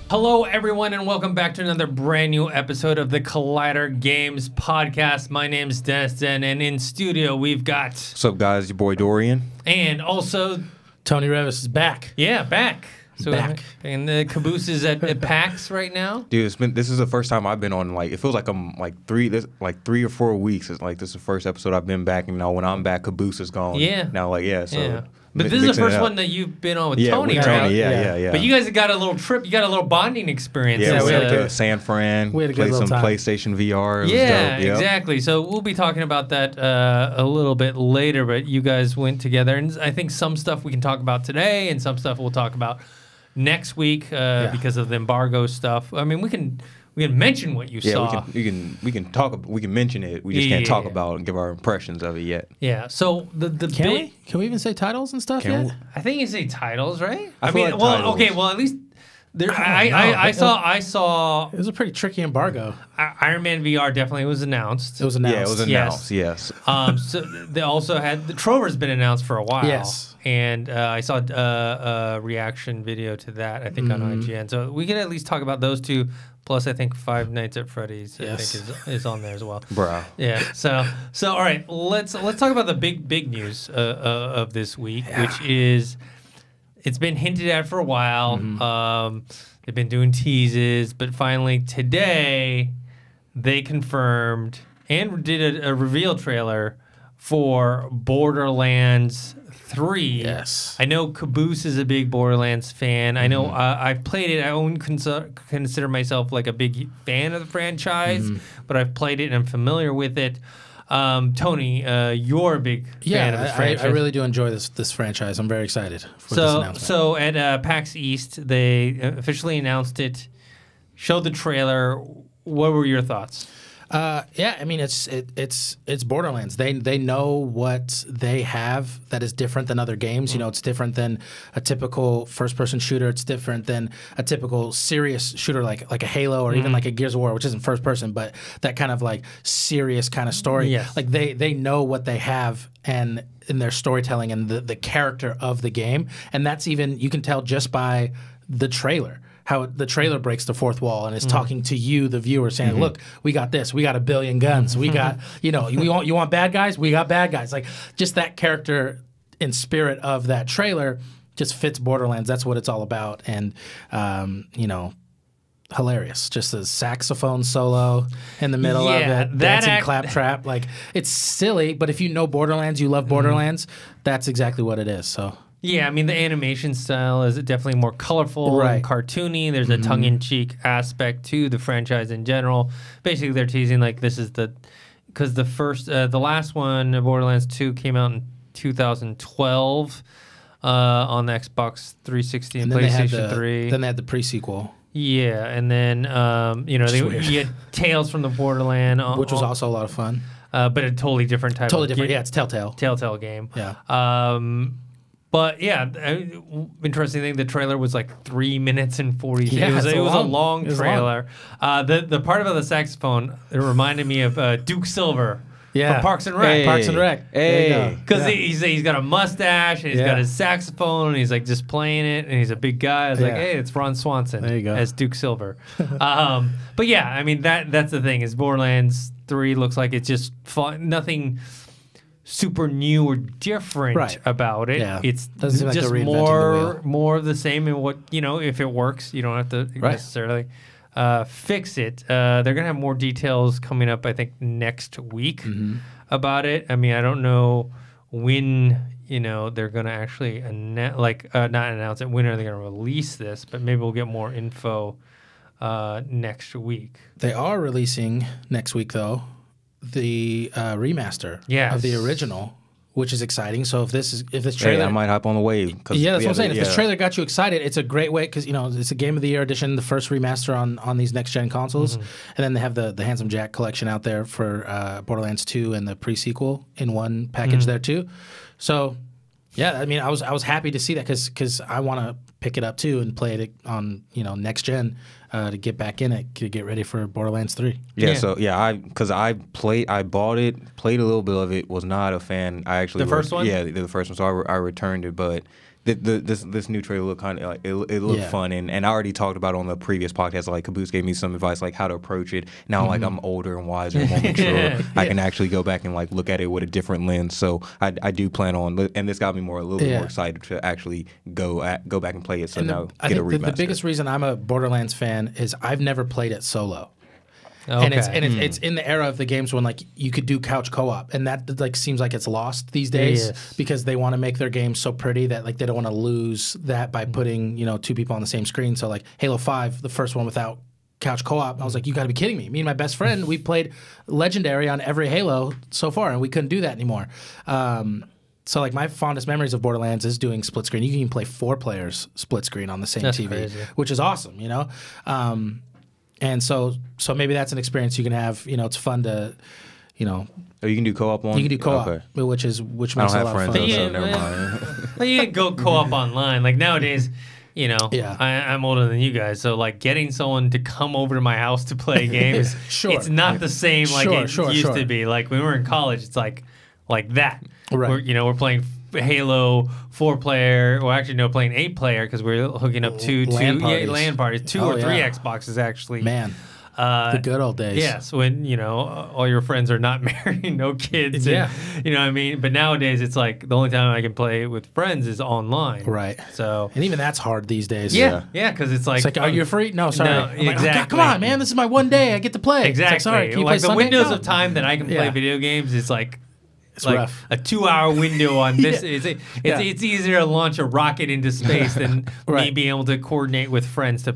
Hello, everyone, and welcome back to another brand new episode of the Collider Games podcast. My name's Dennis Den, and in studio we've got... What's up, guys? Your boy Dorian. And also... Tony Revis is back. Yeah, back. So back. And the caboose is at PAX right now. Dude, this is the first time I've been on, like, it feels like I'm, like, 3 or 4 weeks. It's like, this is the first episode I've been back, and now when I'm back, caboose is gone. Yeah. Now, like, yeah, so... Yeah. But this is the first one that you've been on with Tony, with right? Tony, yeah. But you guys have got a little trip. You got a little bonding experience. Yeah, we had went to San Fran, we had a good played some little time. PlayStation VR. It was Yeah, dope. Yep. exactly. So we'll be talking about that a little bit later, but you guys went together, and I think some stuff we can talk about today, and some stuff we'll talk about next week because of the embargo stuff. I mean, we can mention what you saw. We can talk. We can mention it. We just can't talk about it and give our impressions of it yet. Yeah. So the Can we even say titles and stuff Can yet? I think you say titles, right? I feel like well, titles. okay. Well, at least there. I saw It was a pretty tricky embargo. Iron Man VR definitely was announced. It was announced. Yeah, it was announced. Yes. So they also had the Trover's been announced for a while. Yes. And I saw a reaction video to that, I think, on IGN. So we can at least talk about those two. Plus, I think Five Nights at Freddy's I think is on there as well. Bro. Yeah. So all right, let's talk about the big news of this week, which is it's been hinted at for a while. They've been doing teases, but finally today they confirmed and did a reveal trailer for Borderlands 3. Yes. I know Caboose is a big Borderlands fan. I know I've played it. I wouldn't consider myself like a big fan of the franchise, but I've played it and I'm familiar with it. Tony, you're a big fan of this franchise. I really do enjoy this franchise. I'm very excited for this announcement. So at PAX East, they officially announced it, showed the trailer. What were your thoughts? Yeah, I mean it's Borderlands. They know what they have that is different than other games. You know, it's different than a typical first-person shooter. It's different than a typical serious shooter like a Halo or even like a Gears of War, which isn't first-person, but that kind of like serious kind of story. Yes. Like they know what they have and in their storytelling and the character of the game, and that's even you can tell just by the trailer. How the trailer breaks the fourth wall and is talking to you, the viewer, saying, "Look, we got this. We got 1 billion guns. We got, you want bad guys? We got bad guys." Like just that character and spirit of that trailer just fits Borderlands. That's what it's all about, and hilarious. Just a saxophone solo in the middle of it, dancing claptrap. Like it's silly, but if you know Borderlands, you love Borderlands. That's exactly what it is. So. Yeah, I mean, the animation style is definitely more colorful and cartoony. There's a tongue-in-cheek aspect to the franchise in general. Basically, they're teasing like this is because the last one, Borderlands 2, came out in 2012 on the Xbox 360 and PlayStation 3. Then they had the pre-sequel. Yeah, and then you had Tales from the Borderland, which was also a lot of fun. But a totally different type. Totally different. Yeah, it's Telltale game. Yeah. But yeah, interesting thing. The trailer was like 3 minutes and 40 seconds. Yeah, it was a long trailer. The part about the saxophone, it reminded me of Duke Silver. Yeah. From Parks and Rec. Parks and Rec. Hey. Because he's got a mustache and he's got his saxophone and he's like just playing it and he's a big guy. I was like, hey, it's Ron Swanson as Duke Silver. But yeah, I mean that's the thing is Borderlands 3 looks like it's just fun, nothing super new or different about it. Yeah. It's Doesn't seem like just they're reinventing the wheel. more of the same. And what if it works, you don't have to necessarily fix it. They're gonna have more details coming up, I think, next week about it. I mean, I don't know when they're gonna actually not announce it. When are they gonna release this? But maybe we'll get more info next week. They are releasing next week though the remaster of the original, which is exciting. So if this trailer, I might hop on the wave. Yeah, that's what I'm saying. If this trailer got you excited, it's a great way because it's a Game of the Year edition, the first remaster on these next gen consoles, and then they have the Handsome Jack collection out there for Borderlands 2 and the pre-sequel in one package there too. So yeah, I mean, I was happy to see that because I want to pick it up too and play it on next gen to get back in it to get ready for Borderlands 3. Yeah, so I bought it, played a little bit of it, was not a fan. I actually first one. Yeah, the first one. So I returned it, but this new trailer looked kind of like it looked fun, and I already talked about it on the previous podcast. Like Caboose gave me some advice like how to approach it. Now like I'm older and wiser, more mature. I can actually go back and like look at it with a different lens. So I do plan on, and this got me a little bit more excited to actually go back and play it. So now get a remaster. The biggest reason I'm a Borderlands fan is I've never played it solo. And it's in the era of the games when like you could do couch co-op, and that like seems like it's lost these days because they want to make their games so pretty that like they don't want to lose that by putting two people on the same screen. So like Halo 5, the first one without couch co-op, I was like, you got to be kidding me. Me and my best friend, we played Legendary on every Halo so far, and we couldn't do that anymore. So like my fondest memories of Borderlands is doing split screen. You can even play 4 players split screen on the same TV, crazy. Which is awesome, And so maybe that's an experience you can have. It's fun to, Oh, you can do co-op on. You can do co-op, which makes a lot of fun. So never mind. Well, you can go co-op online. Like nowadays, I'm older than you guys, so like getting someone to come over to my house to play a game is it's not the same like it used to be. Like when we were in college, it's like that. Right. We're playing Halo 4-player, or actually no, playing 8-player because we're hooking up LAN parties, 2 or 3 Xboxes actually. Man, the good old days. Yes, when all your friends are not married, no kids. And, you know what I mean. But nowadays it's like the only time I can play with friends is online. Right. So and even that's hard these days. Yeah, because it's like are you free? No, sorry. No, like, exactly. Come on, man. This is my one day. I get to play. Exactly. It's like, sorry, can you like play the Sunday? windows of time that I can play video games is like. It's like rough. A 2-hour window on this. It's easier to launch a rocket into space than me being able to coordinate with friends to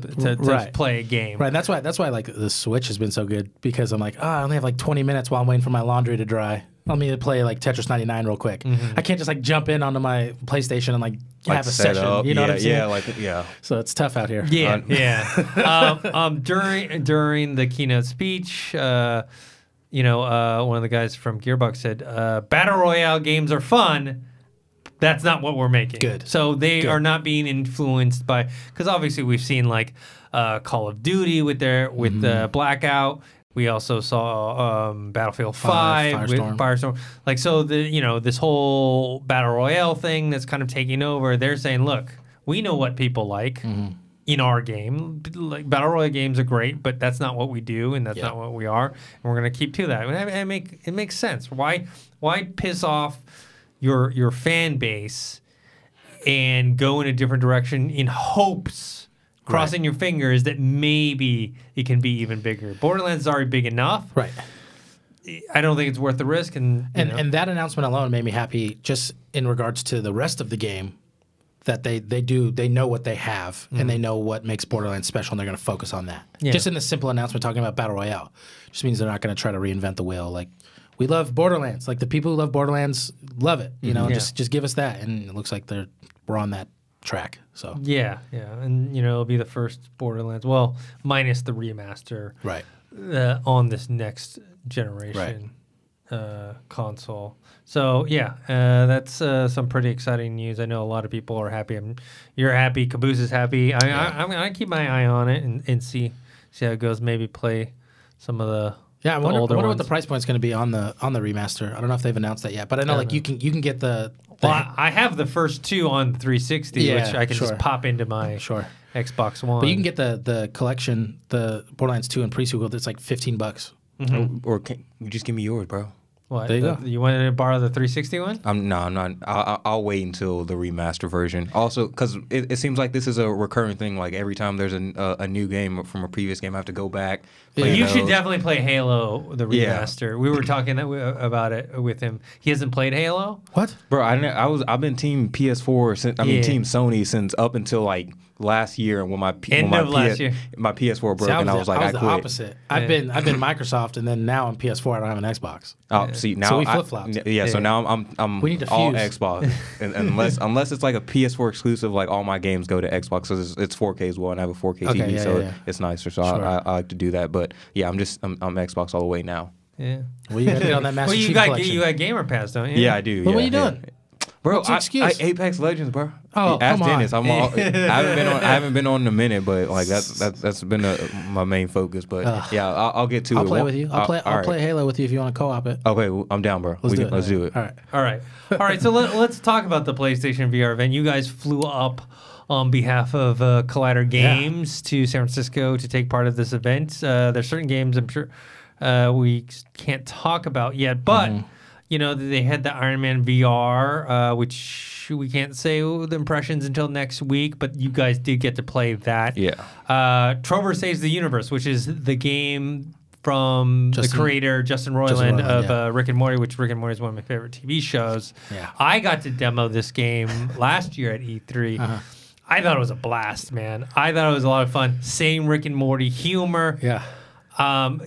play a game. Right. That's why like the Switch has been so good because I'm like, I only have like 20 minutes while I'm waiting for my laundry to dry. I'll need to play like Tetris 99 real quick. I can't just like jump in onto my PlayStation and like have a session. Up. You know what I'm saying? So it's tough out here. During the keynote speech. One of the guys from Gearbox said, Battle Royale games are fun. That's not what we're making. Good. So they are not being influenced by, because obviously we've seen like Call of Duty with Blackout. We also saw Battlefield 5 with Firestorm. Like, so this whole Battle Royale thing that's kind of taking over, they're saying, look, we know what people like. In our game, like Battle Royale games are great, but that's not what we do, and that's not what we are, and we're gonna keep to that. And it makes sense. Why piss off your fan base and go in a different direction in hopes, crossing your fingers that maybe it can be even bigger? Borderlands is already big enough, right? I don't think it's worth the risk, and that announcement alone made me happy, just in regards to the rest of the game. That they know what they have and they know what makes Borderlands special and they're going to focus on that. Just in the simple announcement talking about Battle Royale, just means they're not going to try to reinvent the wheel. Like, we love Borderlands. Like, the people who love Borderlands love it. Just give us that, and it looks like we're on that track. So and it'll be the first Borderlands, well, minus the remaster, right, on this next generation console. So that's some pretty exciting news. I know a lot of people are happy. You're happy. Caboose is happy. I'm gonna keep my eye on it and see how it goes. Maybe play some of the I wonder what the price point is going to be on the remaster. I don't know if they've announced that yet, but I know you can get the. Well, I have the first 2 on 360, which I can just pop into my Xbox One. But you can get the collection, the Borderlands 2 and pre-sequel. That's like $15. Or can you just give me yours, bro? What? There you go. You wanted to borrow the 360 one? I'm not. I'll wait until the remaster version. Also, because it seems like this is a recurring thing. Like every time there's a new game from a previous game, I have to go back. You should definitely play Halo, the remaster. We were talking about it with him. He hasn't played Halo? What? Bro, I've been team PS4 since team Sony since up until like last year when my PS4 broke, and I was like, I quit. The opposite. I've been Microsoft, and then now I'm PS4. I don't have an Xbox. See now, so we flip flopped. So now I'm we need to all fuse. Xbox, unless it's like a PS4 exclusive. Like all my games go to Xbox, so it's 4K as well, and I have a 4K TV, so it's nicer. So I like to do that. But I'm Xbox all the way now. Yeah. Well, you got to get on that Master Chief collection. You got Gamer Pass, don't you? Yeah, I do. What are you doing? Bro, What's the excuse? Apex Legends, bro. Oh, Ask come on. Dennis. I haven't been on in a minute, but like that's been my main focus. But yeah, I'll get to it. I'll play with you. I'll play Halo with you if you want to co-op it. Okay, well, I'm down, bro. Let's do it. All right. So let's talk about the PlayStation VR event. You guys flew up on behalf of Collider Games to San Francisco to take part of this event. There's certain games I'm sure we can't talk about yet, but you know they had the Iron Man VR, which we can't say the impressions until next week, but you guys did get to play that. Yeah. Trover Saves the Universe, which is the game from the creator Justin Roiland of Rick and Morty, which Rick and Morty is one of my favorite TV shows. Yeah. I got to demo this game last year at E3. I thought it was a blast, man. I thought it was a lot of fun. Same Rick and Morty humor. Yeah.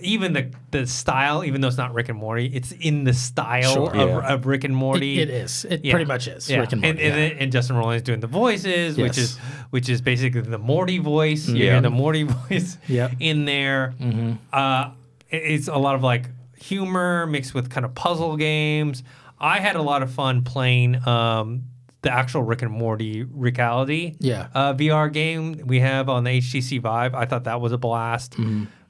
Even the style, even though it's not Rick and Morty, it's in the style of Rick and Morty. It is. It pretty much is. Rick and Morty. And Justin Roiland's doing the voices, which is basically the Morty voice. You hear the Morty voice in there. It's a lot of like humor mixed with kind of puzzle games. I had a lot of fun playing the actual Rick and Morty Reality VR game we have on the HTC Vive. I thought that was a blast.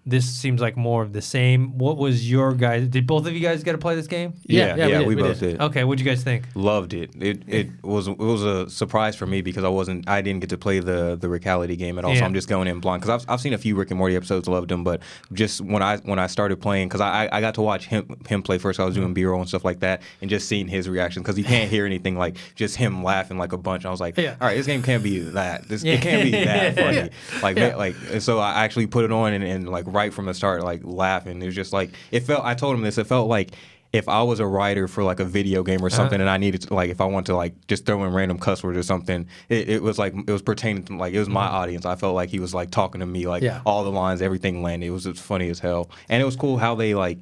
This seems like more of the same. What was your guys? Did both of you guys get to play this game? Yeah, we both did. Okay, what'd you guys think? Loved it. It was a surprise for me because I didn't get to play the Reality game at all. So I'm just going in blind because I've seen a few Rick and Morty episodes, loved them, but just when I started playing, because I got to watch him play first. I was doing B-roll and stuff like that, and just seeing his reaction because you can't hear anything like just him laughing like a bunch. I was like, all right, this game can't be that. It can't be that funny. And so I actually put it on and like right from the start, like laughing. It was just like I told him this. It felt like if I was a writer for like a video game or something, and I needed to, like, if I want to like just throw in random cuss words or something, it was like it was pertaining to like it was my audience. I felt like he was like talking to me, like all the lines, everything landed. It was funny as hell, and it was cool how they like.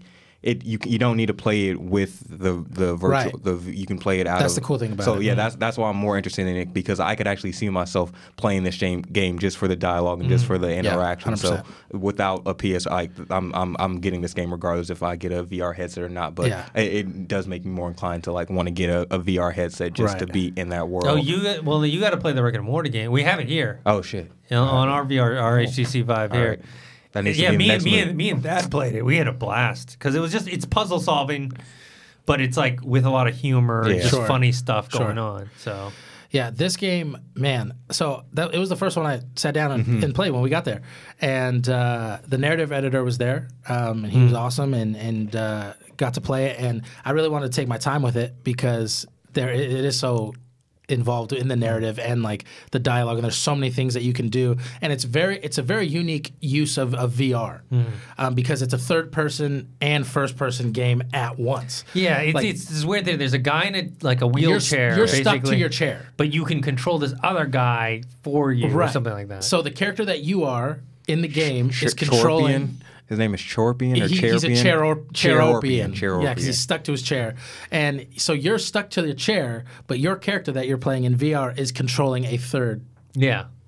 You don't need to play it with the virtual. You can play it out. That's the cool thing about it. So yeah, that's why I'm more interested in it, because I could actually see myself playing this game just for the dialogue and just for the interaction. 100%. So without a PS, I'm getting this game regardless if I get a VR headset or not. But it does make me more inclined to like want to get a VR headset just to be in that world. Oh, you got to play the Rick and Morty game. We have it here. Oh shit! On our VR, our HTC Vive here. Right. Me and Dad played it. We had a blast because it's puzzle solving, but it's like with a lot of humor and just funny stuff going on. So yeah, this game, man. So it was the first one I sat down and played when we got there, and the narrative editor was there, and he was awesome, and got to play it, and I really wanted to take my time with it because it is so involved in the narrative and like the dialogue, and there's so many things that you can do, and it's a very unique use of VR because it's a third person and first person game at once. Yeah, it's weird. There's a guy in a wheelchair. You're stuck to your chair, but you can control this other guy for you or something like that. So the character that you are in the game is controlling. His name is Chorpian or He's a Cheropian. Yeah, because he's stuck to his chair. And so you're stuck to the chair, but your character that you're playing in VR is controlling a third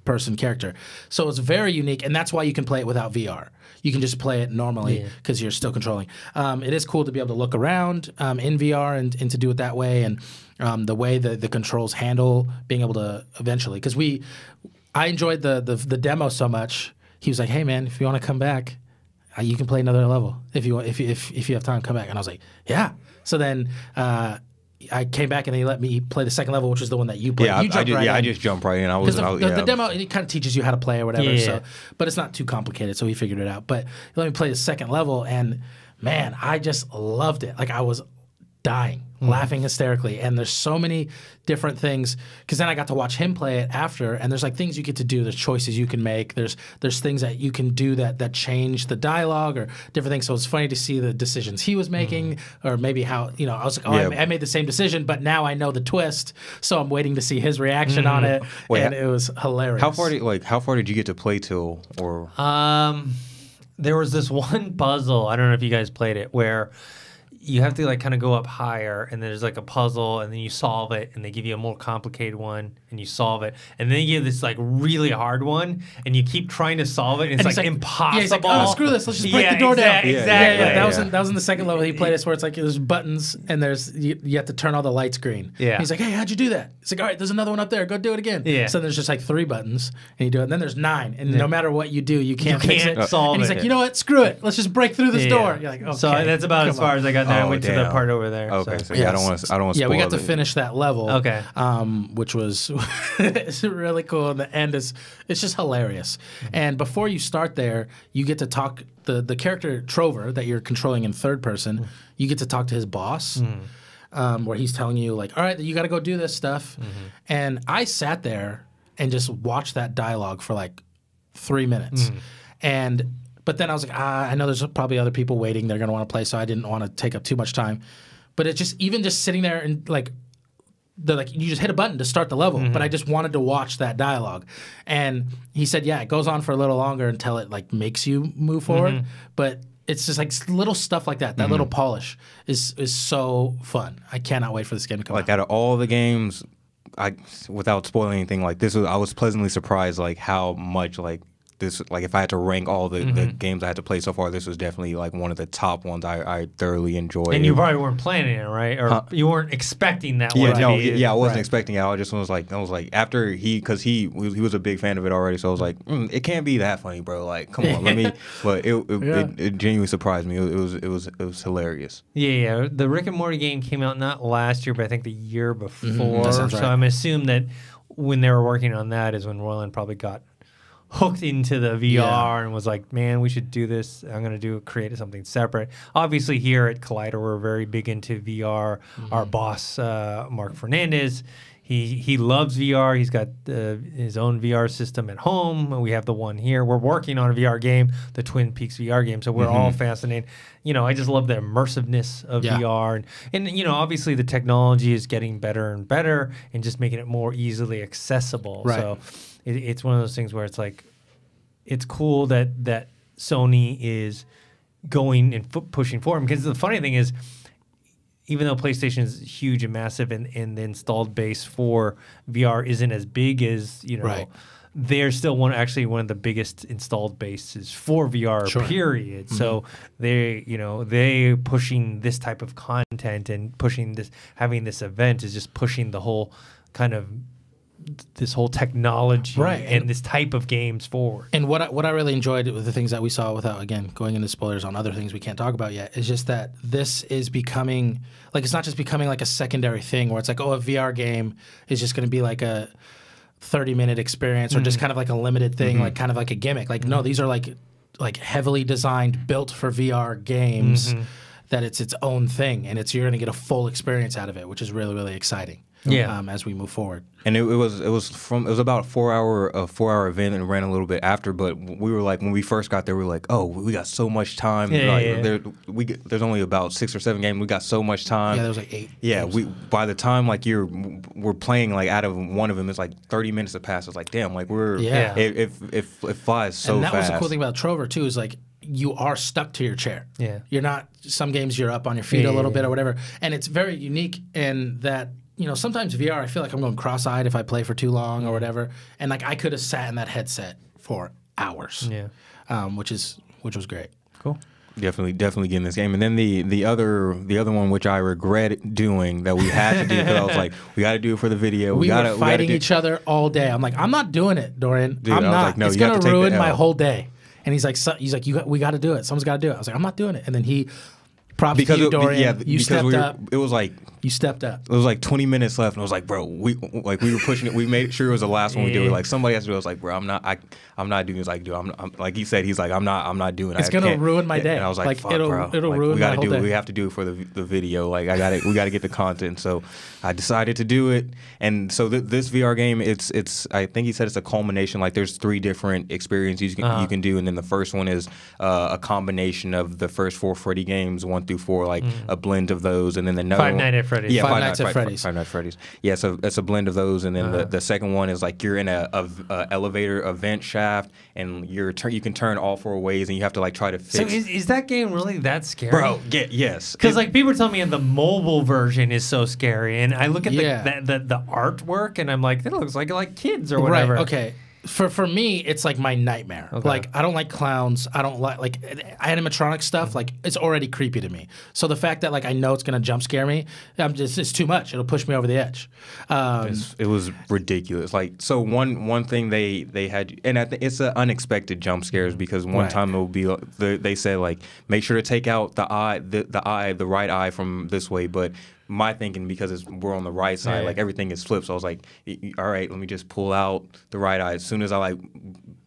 person character. So it's very unique, and that's why you can play it without VR. You can just play it normally because you're still controlling. It is cool to be able to look around in VR and to do it that way, and the way the controls handle being able to eventually. Because I enjoyed the demo so much. He was like, "Hey man, if you want to come back, you can play another level if you have time. Come back." And I was like, "Yeah." So then I came back and he let me play the second level, which was the one that you played. Yeah, I just jumped right in. The demo, it kind of teaches you how to play or whatever. Yeah. So, but it's not too complicated, so he figured it out. But he let me play the second level, and man, I just loved it. Like I was dying, laughing hysterically, and there's so many different things, because then I got to watch him play it after, and there's like things you get to do, there's choices you can make, there's things that you can do that change the dialogue or different things. So it's funny to see the decisions he was making, or maybe how, I was like, I made the same decision, but now I know the twist, so I'm waiting to see his reaction on it. And it was hilarious. How far did you get to play till? Or there was this one puzzle, I don't know if you guys played it, where you have to like kind of go up higher, and there's like a puzzle, and then you solve it, and they give you a more complicated one, and you solve it, and then you give this like really hard one, and you keep trying to solve it, and it's like impossible. Yeah, he's like, oh, screw this, let's just break the door down. Exactly. That was in the second level he played this, where it's like there's buttons, and you have to turn all the lights green. Yeah. He's like, hey, how'd you do that? It's like, all right, there's another one up there, go do it again. Yeah. So there's just like 3 buttons, and you do it, and then there's 9, and no matter what you do, you can't fix it. Solve and he's like, you know what, screw it, let's just break through this door. You're like, okay. So that's about as far as I got there. I went to the part over there. Okay, so I don't want to spoil we got to finish that level. Okay. Which was it's really cool. And the end is just hilarious. And before you start there, you get to talk the character Trover that you're controlling in third person. You get to talk to his boss, where he's telling you like, all right, you got to go do this stuff. And I sat there and just watched that dialogue for like 3 minutes, But then I was like, I know there's probably other people waiting. They're going to want to play, so I didn't want to take up too much time. But it's just even just sitting there and like, they're like, you just hit a button to start the level. But I just wanted to watch that dialogue. And he said, yeah, it goes on for a little longer until it like makes you move forward. But it's just like little stuff like that. That little polish is so fun. I cannot wait for this game to come out. Like out of all the games, without spoiling anything, like I was pleasantly surprised like how much like this, like if I had to rank all the games I had to play so far, this was definitely like one of the top ones I thoroughly enjoyed. And you probably weren't planning it, right? Or you weren't expecting that one. I wasn't expecting it. I just was like after because he was a big fan of it already, so I was like, it can't be that funny, bro. Like, come on, let me. But it genuinely surprised me. It was hilarious. Yeah. The Rick and Morty game came out not last year, but I think the year before. That sounds right. So I'm assuming that when they were working on that is when Royale probably got hooked into the VR and was like, man, we should do this. I'm going to create something separate. Obviously here at Collider, we're very big into VR. Our boss, Mark Fernandez, he loves VR. He's got his own VR system at home. We have the one here. We're working on a VR game, the Twin Peaks VR game. So we're all fascinated. You know, I just love the immersiveness of VR. And, you know, obviously the technology is getting better and better and just making it more easily accessible. Right. So it's one of those things where it's like, it's cool that Sony is going and pushing forward. Because the funny thing is, even though PlayStation is huge and massive and the installed base for VR isn't as big as, you know, they're still one of the biggest installed bases for VR, period. So they pushing this type of content and having this event is just pushing the whole kind of this whole technology and this type of games forward. And what I really enjoyed with the things that we saw, without again going into spoilers on other things we can't talk about yet, is just that this is becoming like, it's not just becoming like a secondary thing where it's like, oh, a VR game is just going to be like a 30-minute experience or just kind of like a limited thing, like kind of like a gimmick. Like no, these are like heavily designed, built for VR games. That it's its own thing, and you're going to get a full experience out of it, which is really, really exciting. As we move forward. And it was about a 4-hour event and ran a little bit after, but we were like, when we first got there, we were like, oh, we got so much time. There's only about 6 or 7 games. We got so much time. Yeah, there was like 8. Yeah, by the time like we're playing like out of one of them, it's like 30 minutes have passed. It's like, damn, like it flies so fast. And that was the cool thing about Trover too, is like, you are stuck to your chair. Yeah. You're not, some games you're up on your feet a little bit or whatever. And it's very unique in that, you know, sometimes VR, I feel like I'm going cross-eyed if I play for too long or whatever. And like I could have sat in that headset for hours. Yeah. Which was great. Cool. Definitely getting this game. And then the other one, which I regret doing, that we had to do, because I was like, we got to do it for the video. We were fighting each other all day. I'm like, I'm not doing it, Dorian. I'm not. Like, no, it's going to ruin my whole day. And he's like, we got to do it. Someone's got to do it. I was like, I'm not doing it. And then he, props to you, Dorian. You stepped up. It was like, you stepped up. It was like 20 minutes left, and I was like, bro, we were pushing it. We made sure it was the last one we did. Like somebody has to do it. I was like, bro, I'm not doing this. Like, dude, I'm like he said, he's like, I'm not doing it. It's gonna ruin my day. And I was like, fuck, it'll ruin my whole day. We have to do it for the video. Like we got to get the content. So I decided to do it. And so this VR game, it's I think he said it's a culmination. Like there's 3 different experiences you can do, and then the first one is a combination of the first 4 Freddy games 1 through 4, like a blend of those, and then another Five Nights at Freddy's. Yeah, Five Nights at Freddy's. Five Nights at Freddy's. Yeah, so it's a blend of those, and then the second one is like you're in a elevator, a vent shaft, and you can turn all 4 ways, and you have to like try to fix. So is that game really that scary? Bro, yes. Because like people are telling me the mobile version is so scary, and I look at the artwork, and I'm like, that looks like kids or whatever. Right. Okay. For me, it's like my nightmare. Okay. Like I don't like clowns. I don't like animatronic stuff. Like it's already creepy to me. So the fact that like I know it's gonna jump scare me, it's too much. It'll push me over the edge. It was ridiculous. Like so, one thing they had, and I think it's an unexpected jump scares because one time it will be they say like make sure to take out the right eye from this way, but my thinking, because we're on the right side, like everything is flipped. So I was like, all right, let me just pull out the right eye. As soon as I like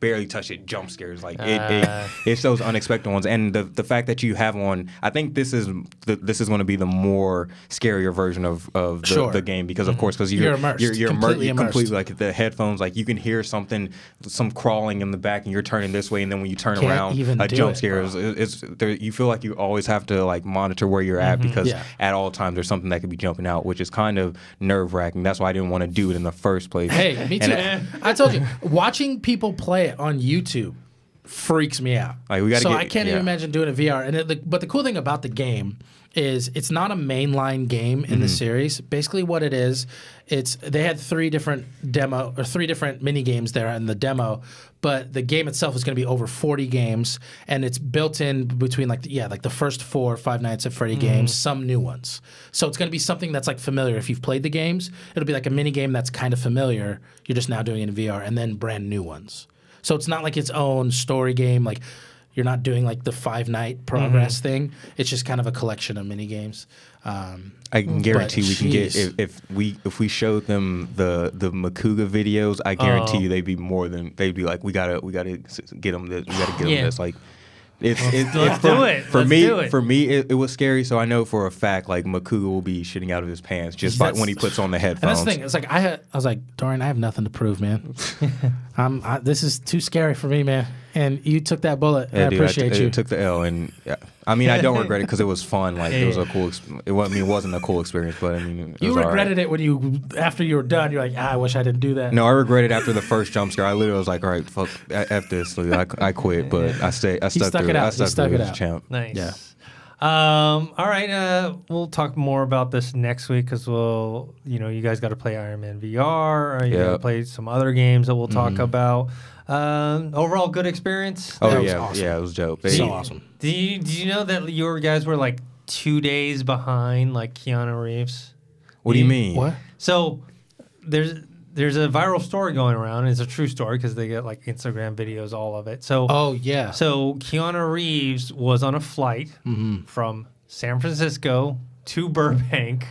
barely touch it, jump scares. Like it's those unexpected ones. And the fact that you have one, I think this is going to be the more scarier version of the game because of course because you're immersed. You're completely like the headphones, like you can hear some crawling in the back, and you're turning this way, and then when you turn around, a jump scare is you feel like you always have to like monitor where you're at because at all times there's something that could be jumping out, which is kind of nerve-wracking. That's why I didn't want to do it in the first place. Hey, me too. I told you, watching people play it on YouTube freaks me out. Like I can't even imagine doing a VR. But the cool thing about the game is it's not a mainline game in the series. Basically what it is, they had 3 different mini games there in the demo, but the game itself is going to be over 40 games, and it's built in between like the first 4 Five Nights at Freddy games, some new ones. So it's going to be something that's like familiar. If you've played the games, it'll be like a mini game that's kind of familiar. You're just now doing it in VR, and then brand new ones. So it's not like its own story game, like you're not doing like the 5-night progress thing. It's just kind of a collection of mini games. I can guarantee we can get if we showed them the Makuga videos. I guarantee you they'd be like we gotta get them this. We gotta get them this. Like let's do it. For me, it was scary. So I know for a fact like Makuga will be shitting out of his pants just when he puts on the headphones. And that's the thing. It's like I was like, Dorian, I have nothing to prove, man. This is too scary for me, man. And you took that bullet. I appreciate you. I took the L, and I mean, I don't regret it because it was fun. Like it was a cool. It wasn't a cool experience, but I mean, you regretted it when after you were done. You're like, I wish I didn't do that. No, I regretted after the first jump scare. I literally was like, all right, fuck, f this. I quit, but I stuck through it. I stuck through it as a champ. Nice. Yeah. All right. We'll talk more about this next week because you guys got to play Iron Man VR. Or you got to play some other games that we'll talk about. Overall, good experience. Oh yeah, awesome. Yeah, it was dope. So awesome. Did you know that your guys were like 2 days behind, like Keanu Reeves? What do you mean? What? So there's a viral story going around. It's a true story because they get like Instagram videos, all of it. So So Keanu Reeves was on a flight from San Francisco to Burbank.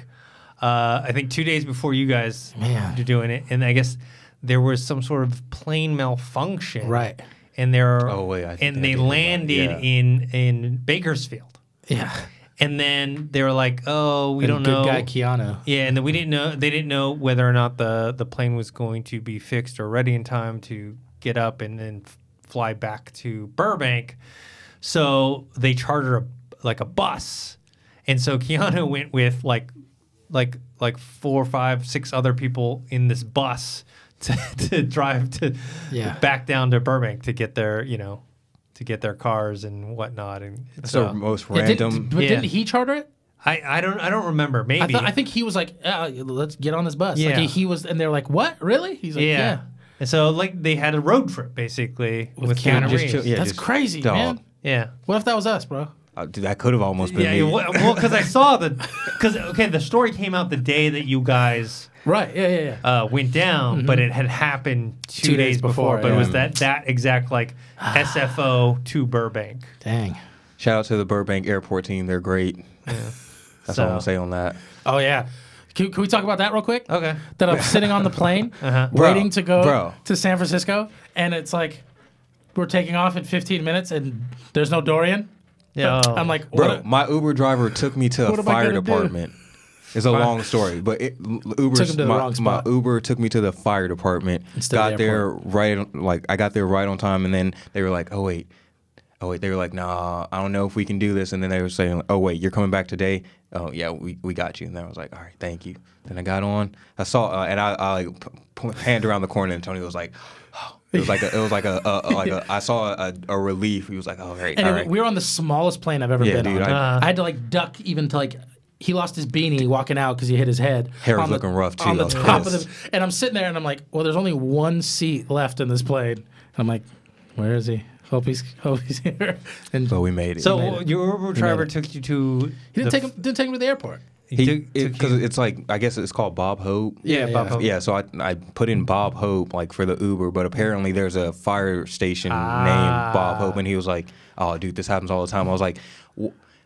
I think 2 days before you guys were doing it, and I guess there was some sort of plane malfunction, right? And they landed in Bakersfield. Yeah. And then they were like, "Oh, we don't know." Good guy Keanu. Yeah, and then we didn't know. They didn't know whether or not the plane was going to be fixed or ready in time to get up and then fly back to Burbank. So they chartered a bus, and so Keanu went with like 4, 5, 6 other people in this bus to drive back down to Burbank to get their to get their cars and whatnot. And it's the most random. Didn't he charter it? I don't remember. Maybe I think he was like, let's get on this bus. Yeah. Like he was, and they're like, what? Really? He's like, yeah. And so like they had a road trip basically with Keanu Reeves. That's crazy, man. Yeah. What if that was us, bro? Dude, that could have almost been me. Well, because I saw the story came out the day that you guys went down, but it had happened 2 days before. But it was that exact like SFO to Burbank. Dang! Shout out to the Burbank airport team. They're great. Yeah. That's all I'm gonna say on that. Oh yeah. Can we talk about that real quick? Okay. That I'm sitting on the plane waiting to go to San Francisco, and it's like we're taking off in 15 minutes, and there's no Dorian. Yeah. I'm like, my Uber driver took me to a fire department. It's a long story, but my Uber took me to the fire department. Got there right, I got there right on time, and then they were like, "Oh wait, oh wait, they were like, nah, I don't know if we can do this. And then they were saying, oh wait, you're coming back today? Oh yeah, we got you. And then I was like, all right, thank you. Then I got on. I saw, and I like panned around the corner, and Tony was like, oh. It was like I saw a relief. He was like, oh, right, all right. We were on the smallest plane I've ever been dude, on. I had to like duck even to like. He lost his beanie walking out because he hit his head. Hair was looking rough too. On the top of the, and I'm sitting there and I'm like, well, there's only one seat left in this plane. And I'm like, where is he? Hope he's here. And so we made it. So your Uber driver took you to. He didn't take him to the airport. Because it's like, I guess it's called Bob Hope. Yeah, Bob Hope. Yeah, so I put in Bob Hope like for the Uber, but apparently there's a fire station named Bob Hope, and he was like, oh, dude, this happens all the time. I was like,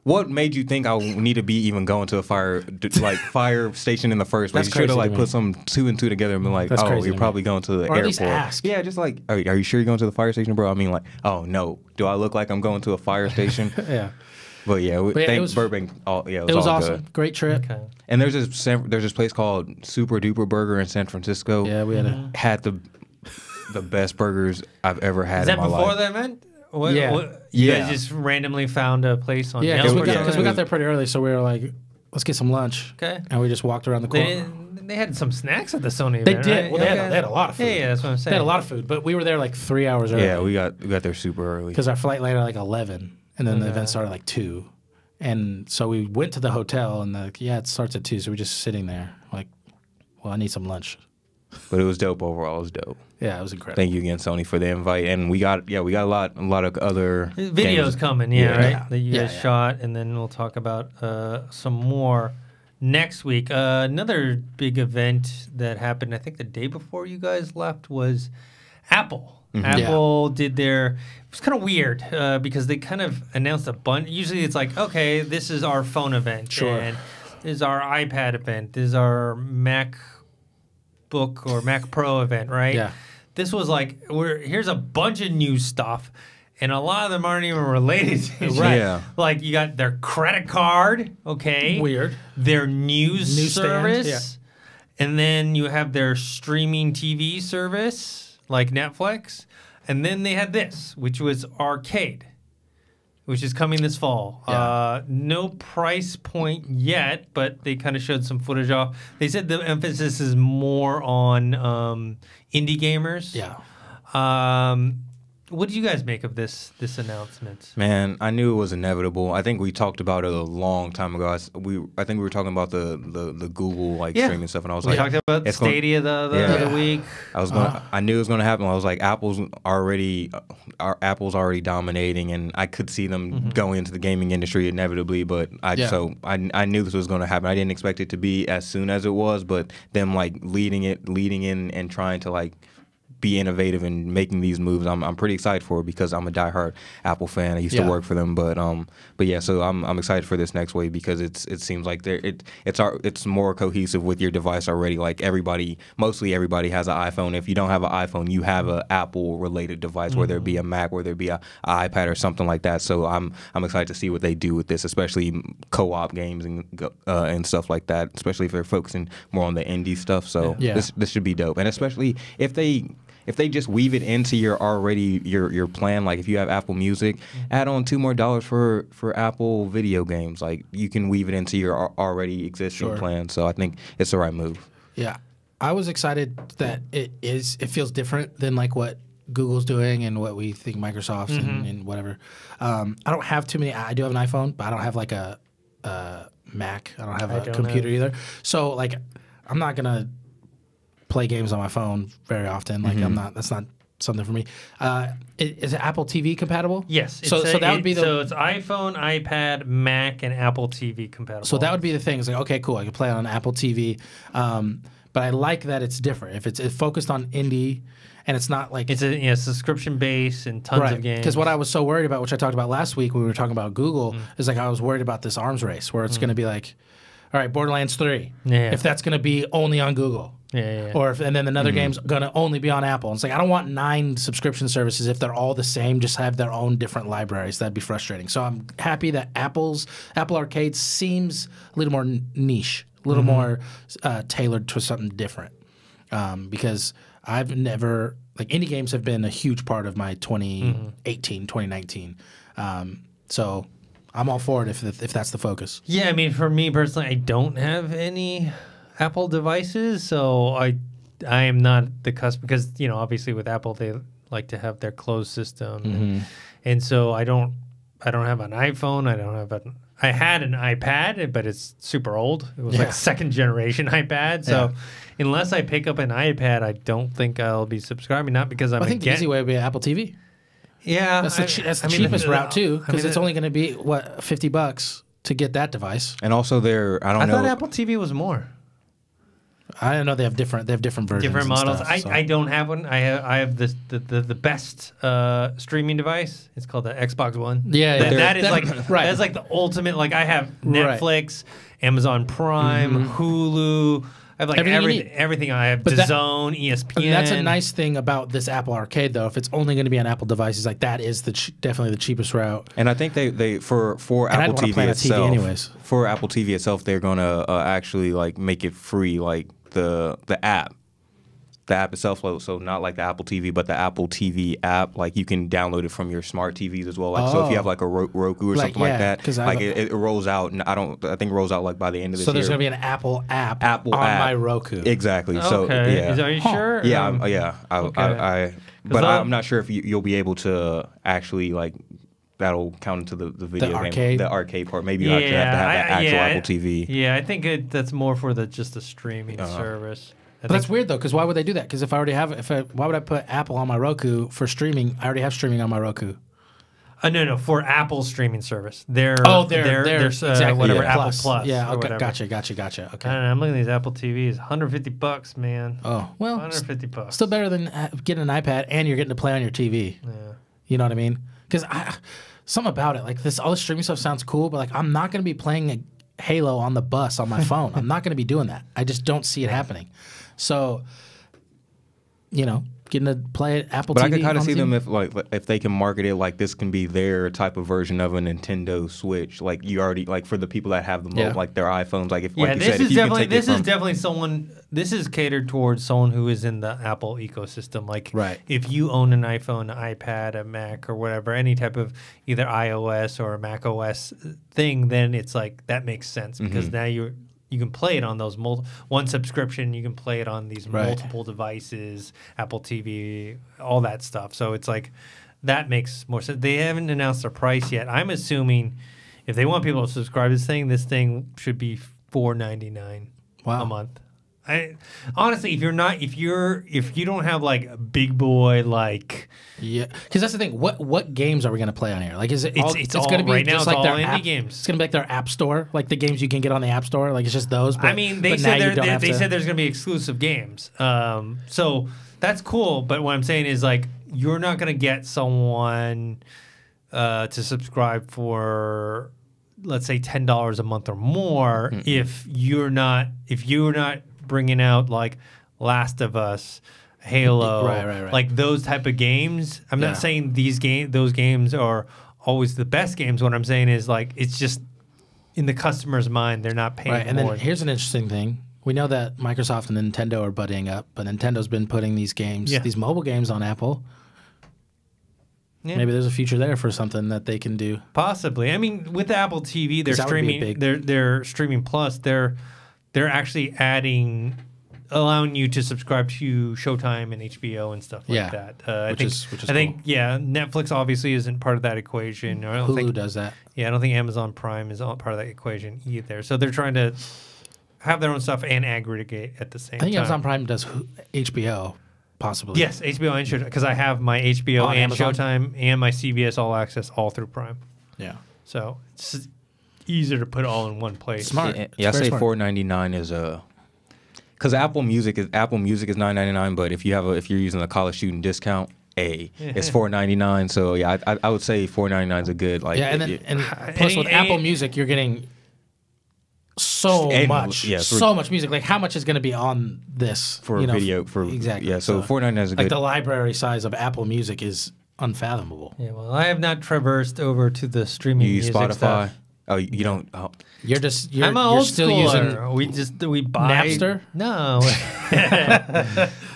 what made you think I need to be even going to a fire station in the first place? You should have like put some 2 and 2 together and been like, oh, you're probably going to the airport. At least ask. Yeah, just like, are you sure you're going to the fire station, bro? I mean, like, oh no, do I look like I'm going to a fire station? Yeah. But yeah, thanks Burbank. It was all awesome. good. Great trip. Okay. And there's this place called Super Duper Burger in San Francisco. Yeah, we had the best burgers I've ever had in my life. Is that before the event? You guys just randomly found a place on Yelp? Because we got there pretty early, so we were like, let's get some lunch. Okay. And we just walked around the corner. They had some snacks at the Sony event. They did. Right? Well, they had a lot of food. Yeah, that's what I'm saying. They had a lot of food, but we were there like 3 hours early. Yeah, we got there super early. Because our flight landed at like 11, and then the event started at like 2. And so we went to the hotel, and it starts at 2, so we're just sitting there like, well, I need some lunch. But it was dope overall. It was dope. Yeah, it was incredible. Thank you again, Sony, for the invite. And we got a lot of other videos games coming, right? That you guys shot, and then we'll talk about some more next week. Another big event that happened, I think the day before you guys left, was Apple. Mm-hmm. Apple did their. It was kind of weird because they kind of announced a bunch. Usually, it's like, okay, this is our phone event, and this is our iPad event, this is our MacBook or Mac Pro event, right? Yeah. This was like, here's a bunch of new stuff, and a lot of them aren't even related to each other. Yeah. Like, you got their credit card, okay? Weird. Their news service. Yeah. And then you have their streaming TV service, like Netflix. And then they had this, which was Arcade, which is coming this fall. Yeah. No price point yet, but they kind of showed some footage off. They said the emphasis is more on indie gamers. Yeah. What did you guys make of this announcement? Man, I knew it was inevitable. I think we talked about it a long time ago. I think we were talking about the Google streaming stuff, and I was we like, talked about Stadia the other week. I knew it was going to happen. I was like, Apple's already dominating, and I could see them going into the gaming industry inevitably. But I knew this was going to happen. I didn't expect it to be as soon as it was, but them leading in and trying to be innovative and making these moves. I'm pretty excited for it because I'm a diehard Apple fan. I used to work for them, but yeah. So I'm excited for this next wave because it seems like it's more cohesive with your device already. Like mostly everybody has an iPhone. If you don't have an iPhone, you have an Apple related device, whether it be a Mac, whether it be an iPad or something like that. So I'm excited to see what they do with this, especially co-op games and stuff like that. Especially if they're focusing more on the indie stuff. So this should be dope, and especially if they just weave it into your plan, like if you have Apple Music, add on $2 more for Apple video games. Like you can weave it into your already existing plan. So I think it's the right move. Yeah, I was excited that it feels different than like what Google's doing and what we think Microsoft's and whatever. I don't have too many. I do have an iPhone, but I don't have like a Mac. I don't have a computer either. So like, I'm not gonna play games on my phone very often. Like that's not something for me. Is it Apple TV compatible? Yes. So that would be so it's iPhone, iPad, Mac, and Apple TV compatible. So that would be the thing. It's like, okay, cool. I can play it on Apple TV. But I like that it's different. If it's focused on indie and it's not like it's a subscription base and tons of games. Because what I was so worried about, which I talked about last week when we were talking about Google, is like I was worried about this arms race where it's going to be like, all right, Borderlands 3. Yeah. If that's going to be only on Google. Yeah. Or and then another game's gonna only be on Apple. And it's like I don't want 9 subscription services if they're all the same. Just have their own different libraries. That'd be frustrating. So I'm happy that Apple Arcade seems a little more niche, a little more tailored to something different. Because I've never like indie games have been a huge part of my 2018, 2019. So I'm all for it if that's the focus. Yeah, I mean, for me personally, I don't have any Apple devices, so I am not the customer because obviously with Apple they like to have their closed system, and so I don't have an iPhone. I had an iPad, but it's super old. It was like second generation iPad. So unless I pick up an iPad, I don't think I'll be subscribing. Not because I think the easy way would be Apple TV. Yeah, that's the cheapest route too, because it's only going to be $50 to get that device. And also, I thought Apple TV was more. I don't know. They have different versions. Different models. Stuff, I don't have one. I have the best streaming device. It's called the Xbox One. Yeah, that is like right. That's like the ultimate. Like I have Netflix, Amazon Prime, Hulu. I have like everything. I have DAZN, ESPN. That's a nice thing about this Apple Arcade, though. If it's only going to be on Apple devices, like that is definitely the cheapest route. And I think they for Apple TV itself, for Apple TV itself, they're gonna actually like make it free, like the app. The app itself, so not like the Apple TV, but the Apple TV app, like you can download it from your smart TVs as well. Like so, if you have like a Roku or something like that, like it rolls out, and I think it rolls out like by the end of this year. So there's gonna be an Apple app on my Roku. Exactly. Okay. So yeah, are you sure? Yeah, but I'm not sure if you'll be able to actually like. That'll count into the video game, the arcade part. Maybe you actually have to have an actual Apple TV. Yeah, I think that's more for just the streaming service. But that's weird though, because why would they do that? Because if I already have, why would I put Apple on my Roku for streaming? I already have streaming on my Roku. No, for Apple streaming service. They're exactly whatever Apple Plus. Yeah, okay, gotcha. Okay, I don't know, I'm looking at these Apple TVs, $150, man. Oh well, $150. Still better than getting an iPad and you're getting to play on your TV. Yeah, you know what I mean? Because something about it, like this, all the streaming stuff sounds cool, but like I'm not going to be playing a Halo on the bus on my phone. I'm not going to be doing that. I just don't see it happening. So, getting to play it Apple TV. But I could kind of see them if they can market it like this can be their type of version of a Nintendo Switch. Like you already like for the people that have them like their iPhones. Like if this is catered towards someone who is in the Apple ecosystem. Like if you own an iPhone, an iPad, a Mac, or whatever, any type of either iOS or Mac OS thing, then it's like that makes sense because now you can play it on those one subscription. You can play it on these multiple devices, Apple TV, all that stuff. So it's like that makes more sense. They haven't announced their price yet. I'm assuming if they want people to subscribe to this thing should be $4.99 a month. Honestly, if you don't have like a big boy like because that's the thing. What games are we gonna play on here? Like, is it? It's gonna be right now. Just it's like all their indie games. It's gonna be like their app store, like the games you can get on the app store. Like it's just those. But, I mean, they said there's gonna be exclusive games. So that's cool. But what I'm saying is like you're not gonna get someone to subscribe for let's say $10 a month or more if you're not bringing out like Last of Us, Halo, right. like those type of games. I'm not saying those games are always the best games. What I'm saying is like it's just in the customer's mind they're not paying. Right, and then here's an interesting thing. We know that Microsoft and Nintendo are buddying up, but Nintendo's been putting these mobile games on Apple. Yeah. Maybe there's a future there for something that they can do. Possibly. I mean, with the Apple TV, they're streaming. They're streaming plus. They're actually allowing you to subscribe to Showtime and HBO and stuff like that. I think Netflix obviously isn't part of that equation. Hulu does that. Yeah, I don't think Amazon Prime is part of that equation either. So they're trying to have their own stuff and aggregate at the same time. I think Amazon Prime does HBO. Possibly. Yes, HBO and Showtime, because I have my HBO and Amazon? Showtime and my CBS All Access all through Prime. Yeah. So it's easier to put all in one place. Smart. Yeah, I say $4.99 is because Apple Music is $9.99, but if you're using a college student discount, it's $4.99. So yeah, I would say $4.99 is a good like. Yeah, and plus with Apple Music, you're getting so much music. Like how much is going to be on this for video? For exactly. Yeah, so $4.99 is a good. Like the library size of Apple Music is unfathomable. Yeah, well, I have not traversed over to the streaming music Spotify. stuff. Oh, you don't. Oh. You're just. I'm an you're old still schooler. using. We buy Napster? No.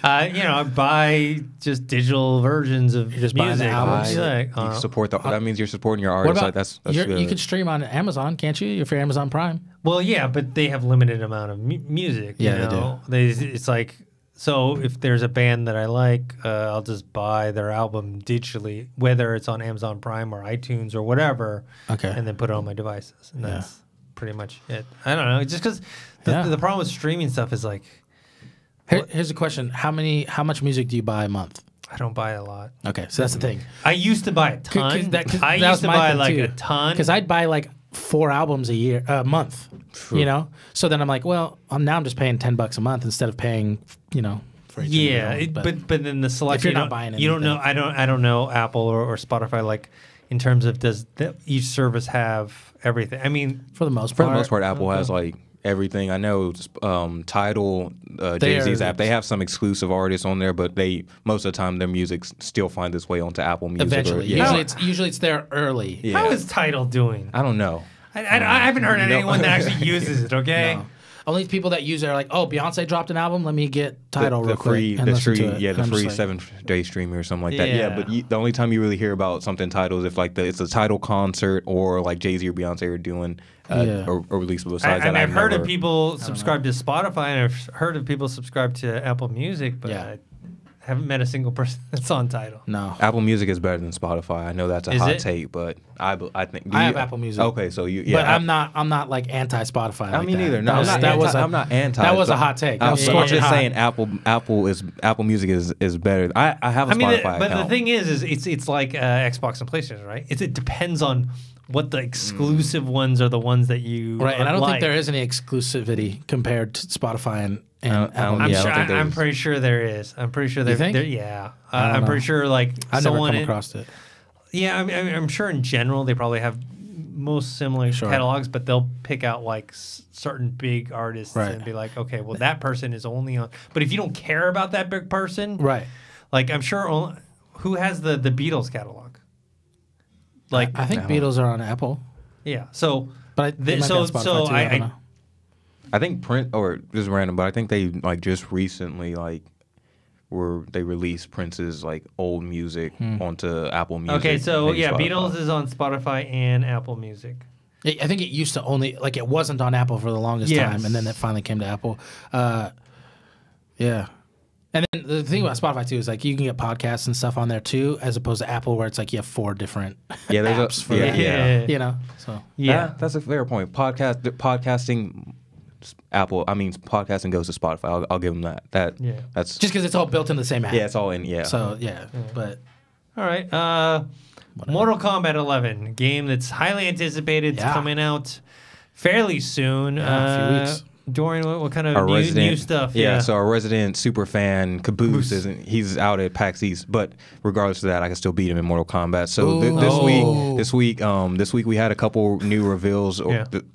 I buy just digital versions of just buying the music. albums? You support that means you're supporting your What artist. about? That's You good. can stream on Amazon, can't you? If you're Amazon Prime. Well, yeah, but they have limited amount of music. Yeah, you know? It's like, so if there's a band that I like, I'll just buy their album digitally, whether it's on Amazon Prime or iTunes or whatever. Okay. And then put it on my devices, and that's pretty much it. I don't know, just because the problem with streaming stuff is like, Here's a question: How much music do you buy a month? I don't buy a lot. Okay, so that's the thing. I used to buy a ton. I used to buy like a ton. Because I'd buy like 4 albums a month. True. You know. So then I'm like, well, now I'm just paying $10 a month instead of paying, for each but then the selection. if you're not buying you don't know. anything. I don't know Apple or Spotify, like in terms of does each service have everything. I mean, for the most part, Apple has like everything. I know Tidal, Jay-Z's app, they have some exclusive artists on there, but most of the time their music still finds its way onto Apple Music. Eventually, usually it's there early. Yeah. how is Tidal doing? I don't know. I haven't heard anyone that actually uses it. Okay. No. Only people that use it are like, oh, Beyonce dropped an album. Let me get Tidal real quick. The free 7-day streaming or something like that. Yeah, but the only time you really hear about something Tidal is if like it's a Tidal concert or like Jay-Z or Beyonce are doing or release besides that. I've heard of people subscribe to Spotify, and I've heard of people subscribe to Apple Music, but I haven't met a single person that's on Tidal. No. Apple Music is better than Spotify. I know that's a hot take, but I think I have Apple Music. Okay, so but I'm not like anti Spotify. I mean, neither. No, I'm not anti. That was a hot take. I'm just saying Apple Music is better. I have a Spotify account. But the thing is it's like Xbox and PlayStation, right? It depends on what the exclusive ones are, the ones that you right. And I don't like. think there is any exclusivity compared to Spotify and Apple. I'm pretty sure there is. I'm pretty sure there. Yeah, I'm pretty sure like I've never come across it. Yeah, I'm sure in general they probably have most similar catalogs, but they'll pick out like certain big artists and be like, okay, well that person is only on. But if you don't care about that big person, right? Like I'm sure who has the Beatles catalog. Like I think Beatles are on Apple. Yeah. So, but I think Prince, or this is random, but I think they like just recently they released Prince's like old music onto Apple Music. Okay, so Beatles is on Spotify and Apple Music. I think it used to only it wasn't on Apple for the longest time, and then it finally came to Apple. Yeah. And then the thing about Spotify too is like you can get podcasts and stuff on there too, as opposed to Apple where it's like you have 4 different apps for that. So that's a fair point. Podcasting, Apple. I mean, podcasting goes to Spotify. I'll give them that. That's just because it's all built in the same app. Yeah, it's all in. Yeah. So but all right. Mortal Kombat 11, game that's highly anticipated. It's coming out fairly soon. A few weeks. Dorian, what kind of new stuff? Yeah, so our resident super fan, Caboose, he's out at PAX East, but regardless of that, I can still beat him in Mortal Kombat. So this week we had a couple new reveals.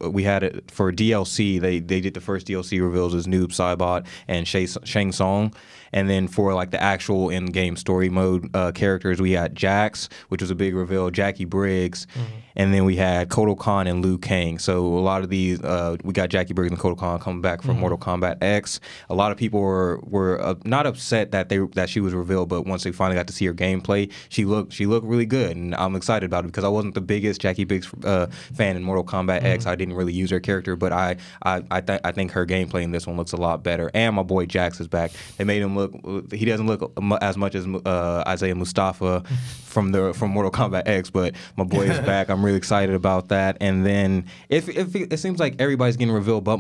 We had it for DLC. They did the first DLC reveals as Noob Saibot and Shang Tsung. And then for like the actual in-game story mode characters, we had Jax, which was a big reveal, Jackie Briggs, and then we had Kotal Kahn and Liu Kang. So a lot of these, we got Jackie Briggs and Kotal Kahn coming back from Mortal Kombat X. A lot of people were not upset that she was revealed, but once they finally got to see her gameplay, she looked really good, and I'm excited about it because I wasn't the biggest Jackie Briggs fan in Mortal Kombat X. I didn't really use her character, but I think her gameplay in this one looks a lot better. And my boy Jax is back. They made him he doesn't look as much as Isaiah Mustafa from Mortal Kombat X, but my boy is back. I'm really excited about that. And then it seems like everybody's getting revealed, but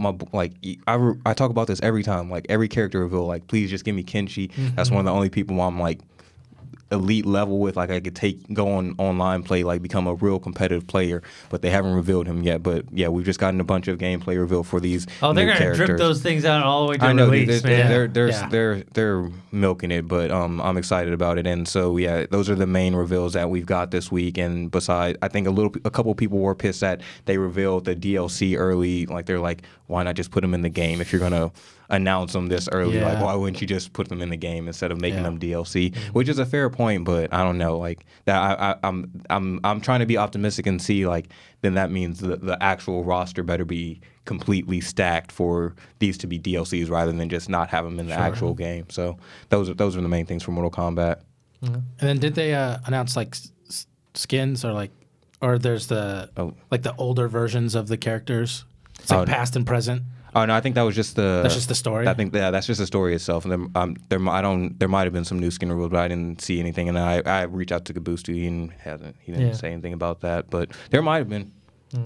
I talk about this every time, like every character reveal. Like, please just give me Kenshi. That's one of the only people I'm like elite level with, like I could go on online play, like become a real competitive player, but they haven't revealed him yet. But yeah, we've just gotten a bunch of gameplay revealed for these. Oh, they're gonna characters. Drip those things out all the way to release, they're milking it, but I'm excited about it. And so yeah, those are the main reveals that we've got this week. And besides, I think a couple people were pissed that they revealed the DLC early. Like they're like, why not just put them in the game if you're gonna announce them this early. Yeah. Like, why wouldn't you just put them in the game instead of making them DLC? Which is a fair point, but I don't know. Like that, I'm trying to be optimistic and see like then that means the actual roster better be completely stacked for these to be DLCs rather than just not have them in the actual game. So those are the main things for Mortal Kombat. And then did they announce like skins or there's the like the older versions of the characters? It's like past and present. Oh no, I think that was just that's just the story. I think that's just the story itself. And then there might have been some new skin reveals, but I didn't see anything. And I reached out to Caboose, he didn't say anything about that, but there might have been.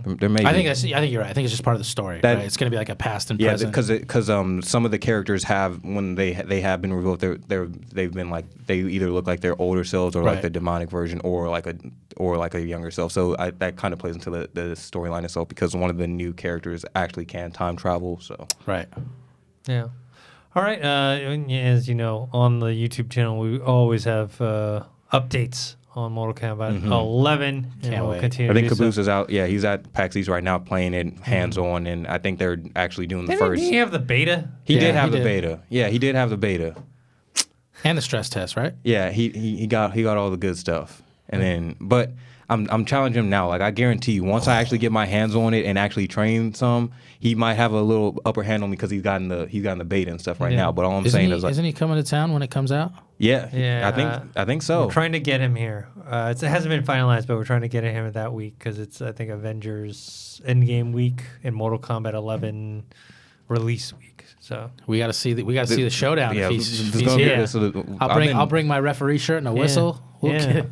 There may. I think you're right. I think it's just part of the story. Right? It's going to be like a past and present. Yeah, because some of the characters have when they have been revealed, they've been like they either look like their older selves or like the demonic version or like a younger self. So that kind of plays into the storyline itself because one of the new characters actually can time travel. So yeah. All right. As you know, on the YouTube channel, we always have updates on Mortal Kombat 11. Can't wait. Continue. I think Caboose is out. Yeah, he's at PAX East right now playing it hands-on, and I think they're actually doing the first. Did he have the beta? He did have the beta. Yeah, he did have the beta. And the stress test, right? Yeah, he got all the good stuff. And then, but I'm challenging him now. Like I guarantee you, once I actually get my hands on it and actually train some, he might have a little upper hand on me because he's gotten the beta and stuff right now. But all I'm saying is like, isn't he coming to town when it comes out? Yeah. I think so. We're trying to get him here. It hasn't been finalized, but we're trying to get him that week because it's I think Avengers Endgame week and Mortal Kombat 11 release week. So we got to see the showdown. Yeah, if he's here. I'll bring my referee shirt and a whistle.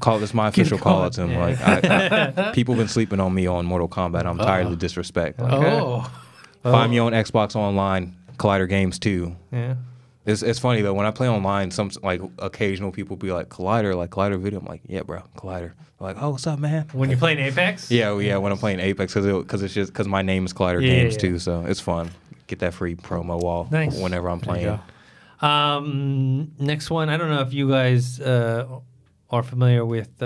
Call this my official call out to him. Like people been sleeping on me on Mortal Kombat. I'm tired of the disrespect. Like, find me on Xbox Online, Collider Games 2. Yeah. It's funny though when I play online, some like occasional people be like Collider video. I'm like, yeah, bro, Collider. They're like, oh, what's up, man? When you're playing Apex? Yeah, when I'm playing Apex because my name is Collider Games too, so it's fun. Get that free promo wall whenever I'm playing. Next one, I don't know if you guys are familiar with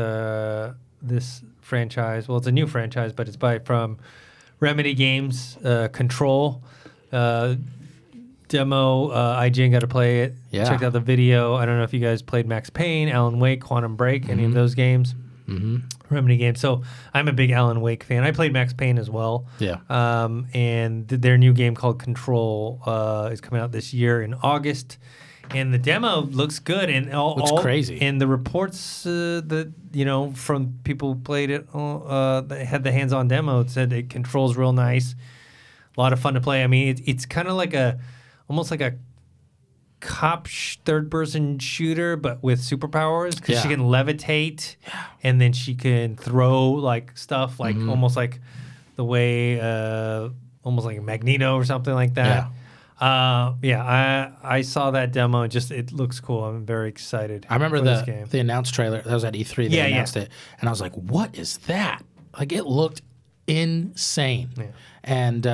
this franchise. Well, it's a new franchise, but it's from Remedy Games, Control. Demo, IGN got to play it. Yeah. Checked out the video. I don't know if you guys played Max Payne, Alan Wake, Quantum Break, any of those games. Remedy games. So I'm a big Alan Wake fan. I played Max Payne as well. Yeah. And their new game called Control is coming out this year in August. And the demo looks good. And looks crazy. And the reports that, from people who played it, that had the hands-on demo, it said it controls real nice. A lot of fun to play. I mean, it's kind of like almost like a cop third-person shooter, but with superpowers because she can levitate, and then she can throw like stuff, like almost like the way, almost like a Magneto or something like that. I saw that demo. It looks cool. I'm very excited. I remember the announced trailer. That was at E3. They announced it, and I was like, "What is that?" Like it looked insane, and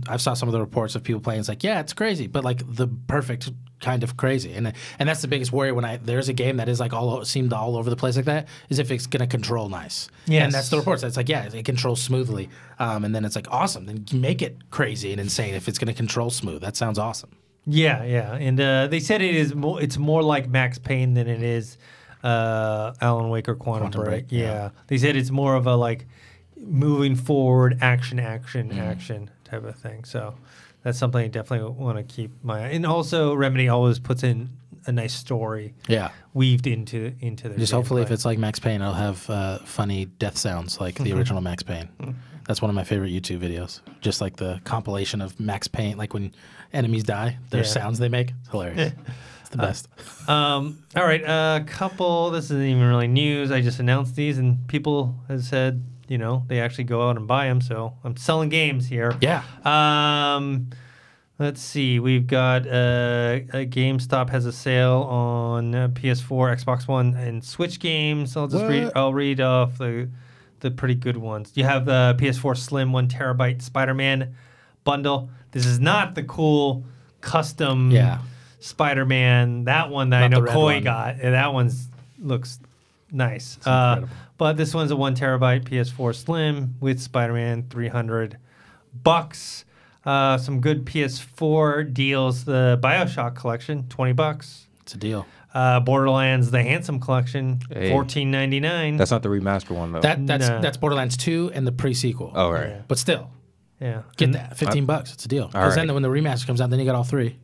I saw some of the reports of people playing. It's like, yeah, it's crazy, but like the perfect kind of crazy. And that's the biggest worry when there's a game that is like all over the place like that, is if it's going to control nice. Yes. And that's the reports. It's like, yeah, it controls smoothly. And then it's like, awesome. Then make it crazy and insane if it's going to control smooth. That sounds awesome. Yeah. And they said it's more like Max Payne than it is Alan Wake or Quantum Break. Yeah. They said it's more of a like moving forward action type of thing. So that's something I definitely want to keep my eye. And also Remedy always puts in a nice story weaved into their just hopefully if it's like Max Payne, I'll have funny death sounds like the original Max Payne. That's one of my favorite YouTube videos. Just like the compilation of Max Payne, like when enemies die, their sounds they make. It's hilarious. It's the best. All right, this isn't even really news. I just announced these and people have said they actually go out and buy them. So I'm selling games here. Yeah. Let's see. We've got a GameStop has a sale on PS4, Xbox One, and Switch games. I'll read off the pretty good ones. You have the PS4 Slim 1 terabyte Spider-Man bundle. This is not the cool custom Spider-Man. That one that I know Koi got. And that looks nice. But this one's a 1 terabyte PS4 Slim with Spider-Man, $300. Some good PS4 deals. The BioShock collection, $20. It's a deal. Borderlands: The Handsome Collection, $14.99. That's not the remaster one though. That's Borderlands 2 and the pre-sequel. Oh right. Yeah. But still, get that $15. It's a deal. Because then when the remaster comes out, then you got all three.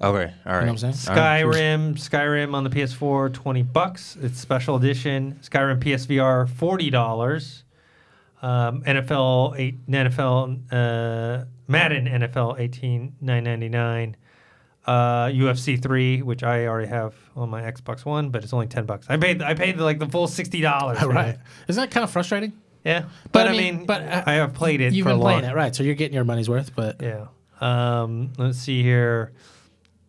Okay, all right. You know what I'm saying? Skyrim on the PS4, $20. It's special edition. Skyrim PSVR, $40. Madden NFL 18,999. UFC 3, which I already have on my Xbox One, but it's only $10. I paid like the full $60. Right. Isn't that kind of frustrating? Yeah, but I mean, I have played it. You've been playing it, right? So you're getting your money's worth. But yeah. Let's see here.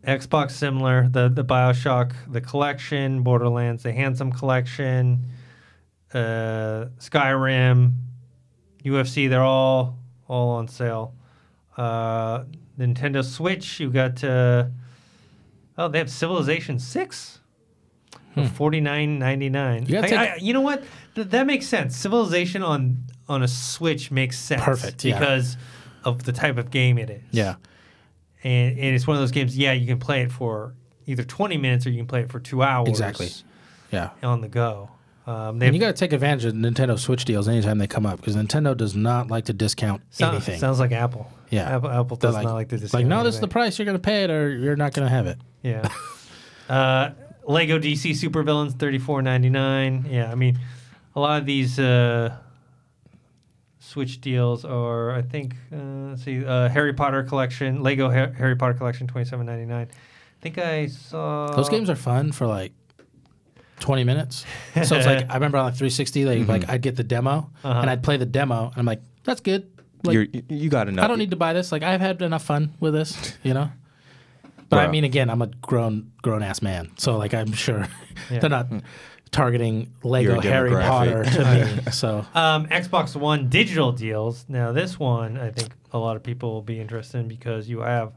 Xbox similar, the BioShock, the collection, Borderlands, the Handsome collection, Skyrim, UFC, they're all on sale. Nintendo Switch, you got they have Civilization 6 for $49.99. You know what? That makes sense. Civilization on a Switch makes sense. Perfect, yeah. Because of the type of game it is. Yeah. And it's one of those games, you can play it for either 20 minutes or you can play it for 2 hours. Exactly. Yeah. On the go. And you got to take advantage of Nintendo Switch deals anytime they come up because Nintendo does not like to discount anything. Sounds like Apple. Yeah. Apple does not like to discount no, this is the price. You're going to pay it or you're not going to have it. Yeah. Lego DC Supervillains, $34.99. Yeah, I mean, a lot of these Switch deals are, I think, let's see, Harry Potter collection, Lego Harry Potter collection, $27.99. I think I saw... Those games are fun for like 20 minutes. So it's like, I remember on like 360, like I'd get the demo and I'd play the demo and I'm like, that's good. Like, you got enough. I don't need to buy this. Like I've had enough fun with this, you know? But I mean, again, I'm a grown ass man. So like, I'm sure they're not targeting Lego Harry Potter to me. So Xbox One digital deals. Now this one, I think a lot of people will be interested in because you have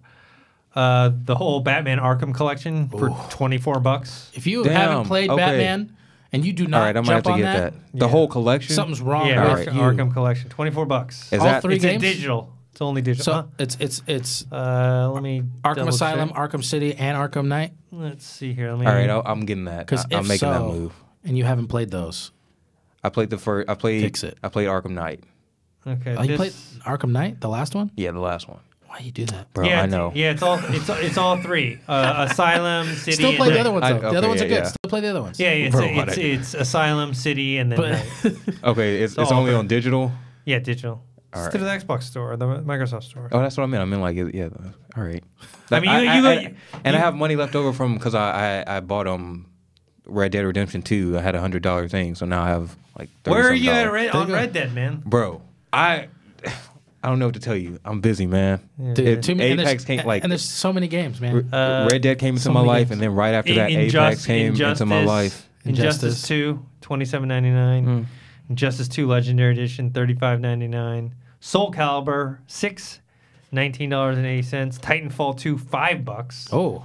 the whole Batman Arkham collection for $24. If you haven't played Batman and you do not, all right, I might have to get that. The whole collection. Something's wrong with you. Arkham collection, $24. Is all three games? Digital. It's only digital. So it's let me Arkham Asylum, Arkham City, and Arkham Knight. Let's see here. All right, I'm getting that. I'm making that move. And you haven't played those. I played the first. Fix it. I played Arkham Knight. Okay. Oh, you played Arkham Knight, the last one? Yeah, the last one. Why you do that, bro? I know. Yeah, it's all three. Asylum, City. Still play the other ones though. The other ones are good. Yeah. Still play the other ones. Yeah, it's Asylum, City, and then. Okay, it's only on digital. Yeah, digital. Right. To the Xbox store or the Microsoft store. Oh, that's what I meant. I mean, like, yeah. All right. I mean, I have money left over from because I bought Red Dead Redemption 2. I had $100 thing, so now I have like. Where are you on Red Dead, man? Bro, I don't know what to tell you. I'm busy, man. Yeah. Dude, Apex came and there's so many games, man. Red Dead came into my life, and then right after that, Apex came into my life. Injustice 2, $27.99. Injustice 2 Legendary Edition, $35.99. Soul Calibur 6, $19.80. Titanfall 2, $5. Oh,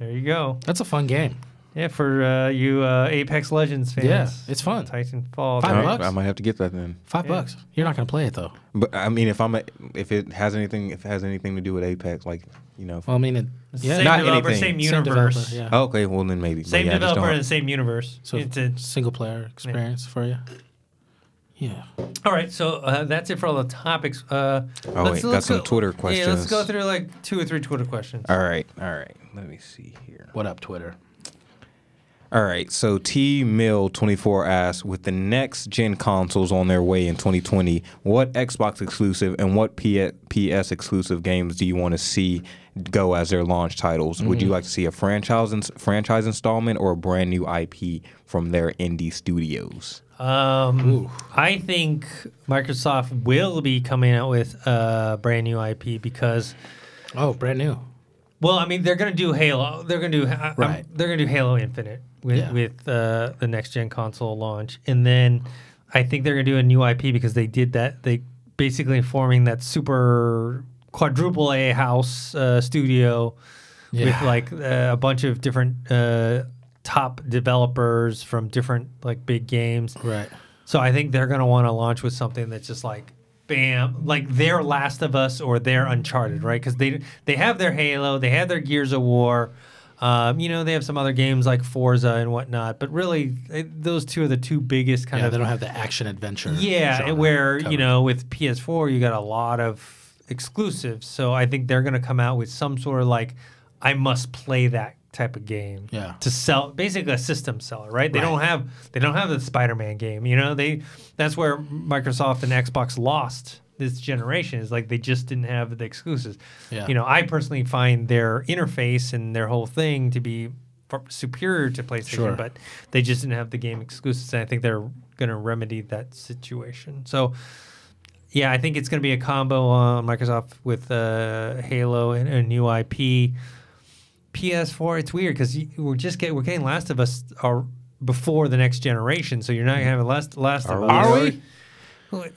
there you go. That's a fun game. Yeah, for you Apex Legends fans. Yeah, it's fun. Titanfall. $5. I might have to get that then. $5. You're not gonna play it though. But I mean, if it has anything to do with Apex, like well, I mean, same developer, same universe. Same developer, okay, well then maybe. Same developer in the same universe. So it's a single player experience for you. Yeah. All right, so that's it for all the topics. Let's got some Twitter questions. Yeah, let's go through like 2 or 3 Twitter questions. All right. Let me see here. What up, Twitter? All right, so T-Mill24 asks, with the next-gen consoles on their way in 2020, what Xbox exclusive and what PS exclusive games do you want to see go as their launch titles? Would you like to see a franchise installment or a brand new IP from their indie studios? I think Microsoft will be coming out with a brand new IP because... Oh, brand new. Well, I mean, they're going to do Halo. They're going to do they're going to do Halo Infinite with the next gen console launch, and then I think they're going to do a new IP because they did that. They basically forming that super quadruple A house studio with like a bunch of different top developers from different like big games. Right. So I think they're going to want to launch with something that's just like bam, like their Last of Us or their Uncharted, right? Because they have their Halo, they have their Gears of War. They have some other games like Forza and whatnot, but really, those two are the two biggest kind of. They don't have the action adventure. Yeah, where with PS4 you got a lot of exclusives, so I think they're going to come out with some sort of like, I must play that type of game. Yeah. To sell, basically a system seller, right? They don't have the Spider-Man game. That's where Microsoft and Xbox lost this generation, is like they just didn't have the exclusives. Yeah. I personally find their interface and their whole thing to be superior to PlayStation, but they just didn't have the game exclusives, and I think they're going to remedy that situation. So, yeah, I think it's going to be a combo on Microsoft with Halo and a new IP. PS4, it's weird because we're getting Last of Us before the next generation, so you're not going to have Last of Us. Are we?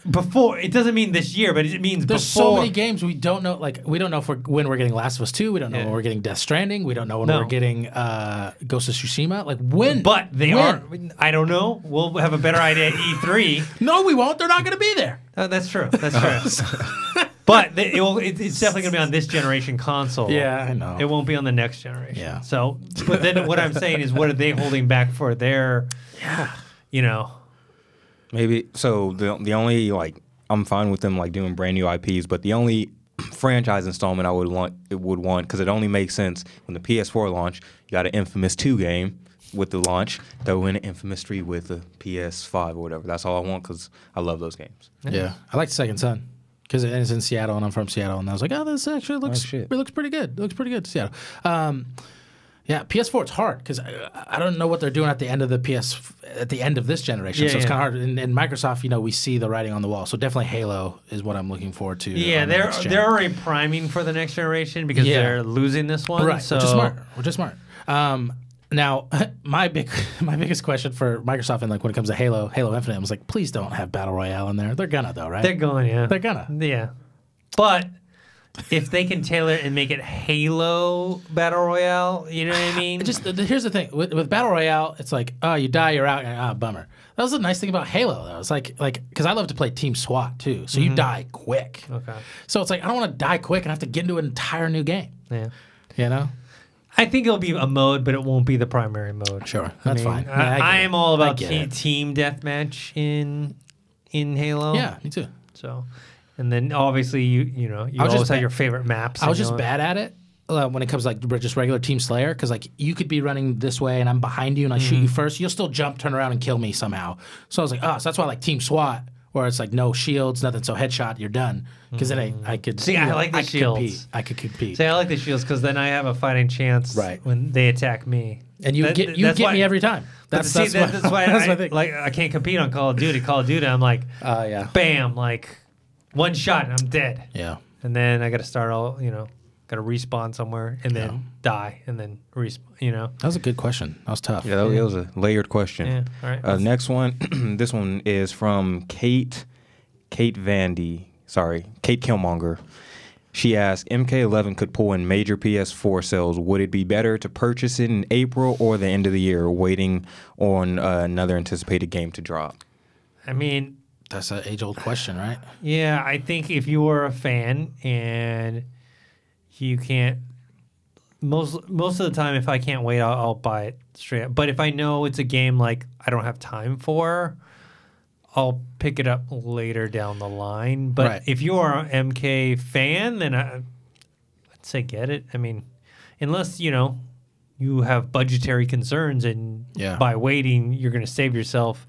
Before, it doesn't mean this year, but it means there's before. So many games we don't know. Like, we don't know when we're getting Last of Us 2. We don't know when we're getting Death Stranding. We don't know when we're getting Ghost of Tsushima. Like, when? But they are. I don't know. We'll have a better idea at E3. No, we won't. They're not going to be there. That's true. That's true. But it's definitely going to be on this generation console. Yeah, I know. It won't be on the next generation. Yeah. So, but then what I'm saying is, what are they holding back for their? Yeah. Maybe so. The only I'm fine with them doing brand new IPs, but the only franchise installment I would want because it only makes sense when the PS4 launch. You got an Infamous 2 game with the launch. Throw in an Infamous 3 with the PS5 or whatever. That's all I want because I love those games. Yeah, I like Second Son because it's in Seattle and I'm from Seattle, and I was like, oh, this actually looks pretty good. It looks pretty good, Seattle. Yeah, PS4 it's hard because I don't know what they're doing at the end of this generation. So it's kind of hard. In Microsoft, we see the writing on the wall. So definitely Halo is what I'm looking forward to. Yeah, they're already priming for the next generation because they're losing this one. Right, so. which is smart. Now, my biggest question for Microsoft and when it comes to Halo Infinite, I was like, please don't have Battle Royale in there. They're gonna though, right? They're going, yeah. They're gonna. Yeah, but. If they can tailor it and make it Halo Battle Royale, you know what I mean? Here's the thing. With Battle Royale, it's like, oh, you die, you're out. Bummer. That was the nice thing about Halo, though. It's like because I love to play Team SWAT, too. So you die quick. Okay. So it's like, I don't want to die quick and have to get into an entire new game. Yeah. I think it'll be a mode, but it won't be the primary mode. Sure. That's fine. I am all about team deathmatch in Halo. Yeah, me too. So... And then obviously you always have your favorite maps. I was just bad at it when it comes to just regular Team Slayer because you could be running this way and I'm behind you and I shoot you first. You'll still jump, turn around and kill me somehow. So I was like, so that's why I like Team SWAT where it's no shields, nothing. So headshot, you're done. Because then I could see. I like the shields. I could compete. See, I like the shields because then I have a fighting chance when they attack me. And you get me every time. That's why I can't compete on Call of Duty. Call of Duty, I'm like, bam, one shot and I'm dead. Yeah. And then I got to start got to respawn somewhere and then die and then respawn, That was a good question. That was tough. Yeah, that was a layered question. Yeah. All right. Next one. This one is from Kate Killmonger. She asked, MK11 could pull in major PS4 sales. Would it be better to purchase it in April or the end of the year, waiting on another anticipated game to drop? I mean... That's an age-old question, right? Yeah, I think if you are a fan and you can't... Most of the time, if I can't wait, I'll buy it straight up. But if I know it's a game I don't have time for, I'll pick it up later down the line. But if you are an MK fan, then I'd say get it. I mean, unless, you have budgetary concerns and by waiting, you're going to save yourself...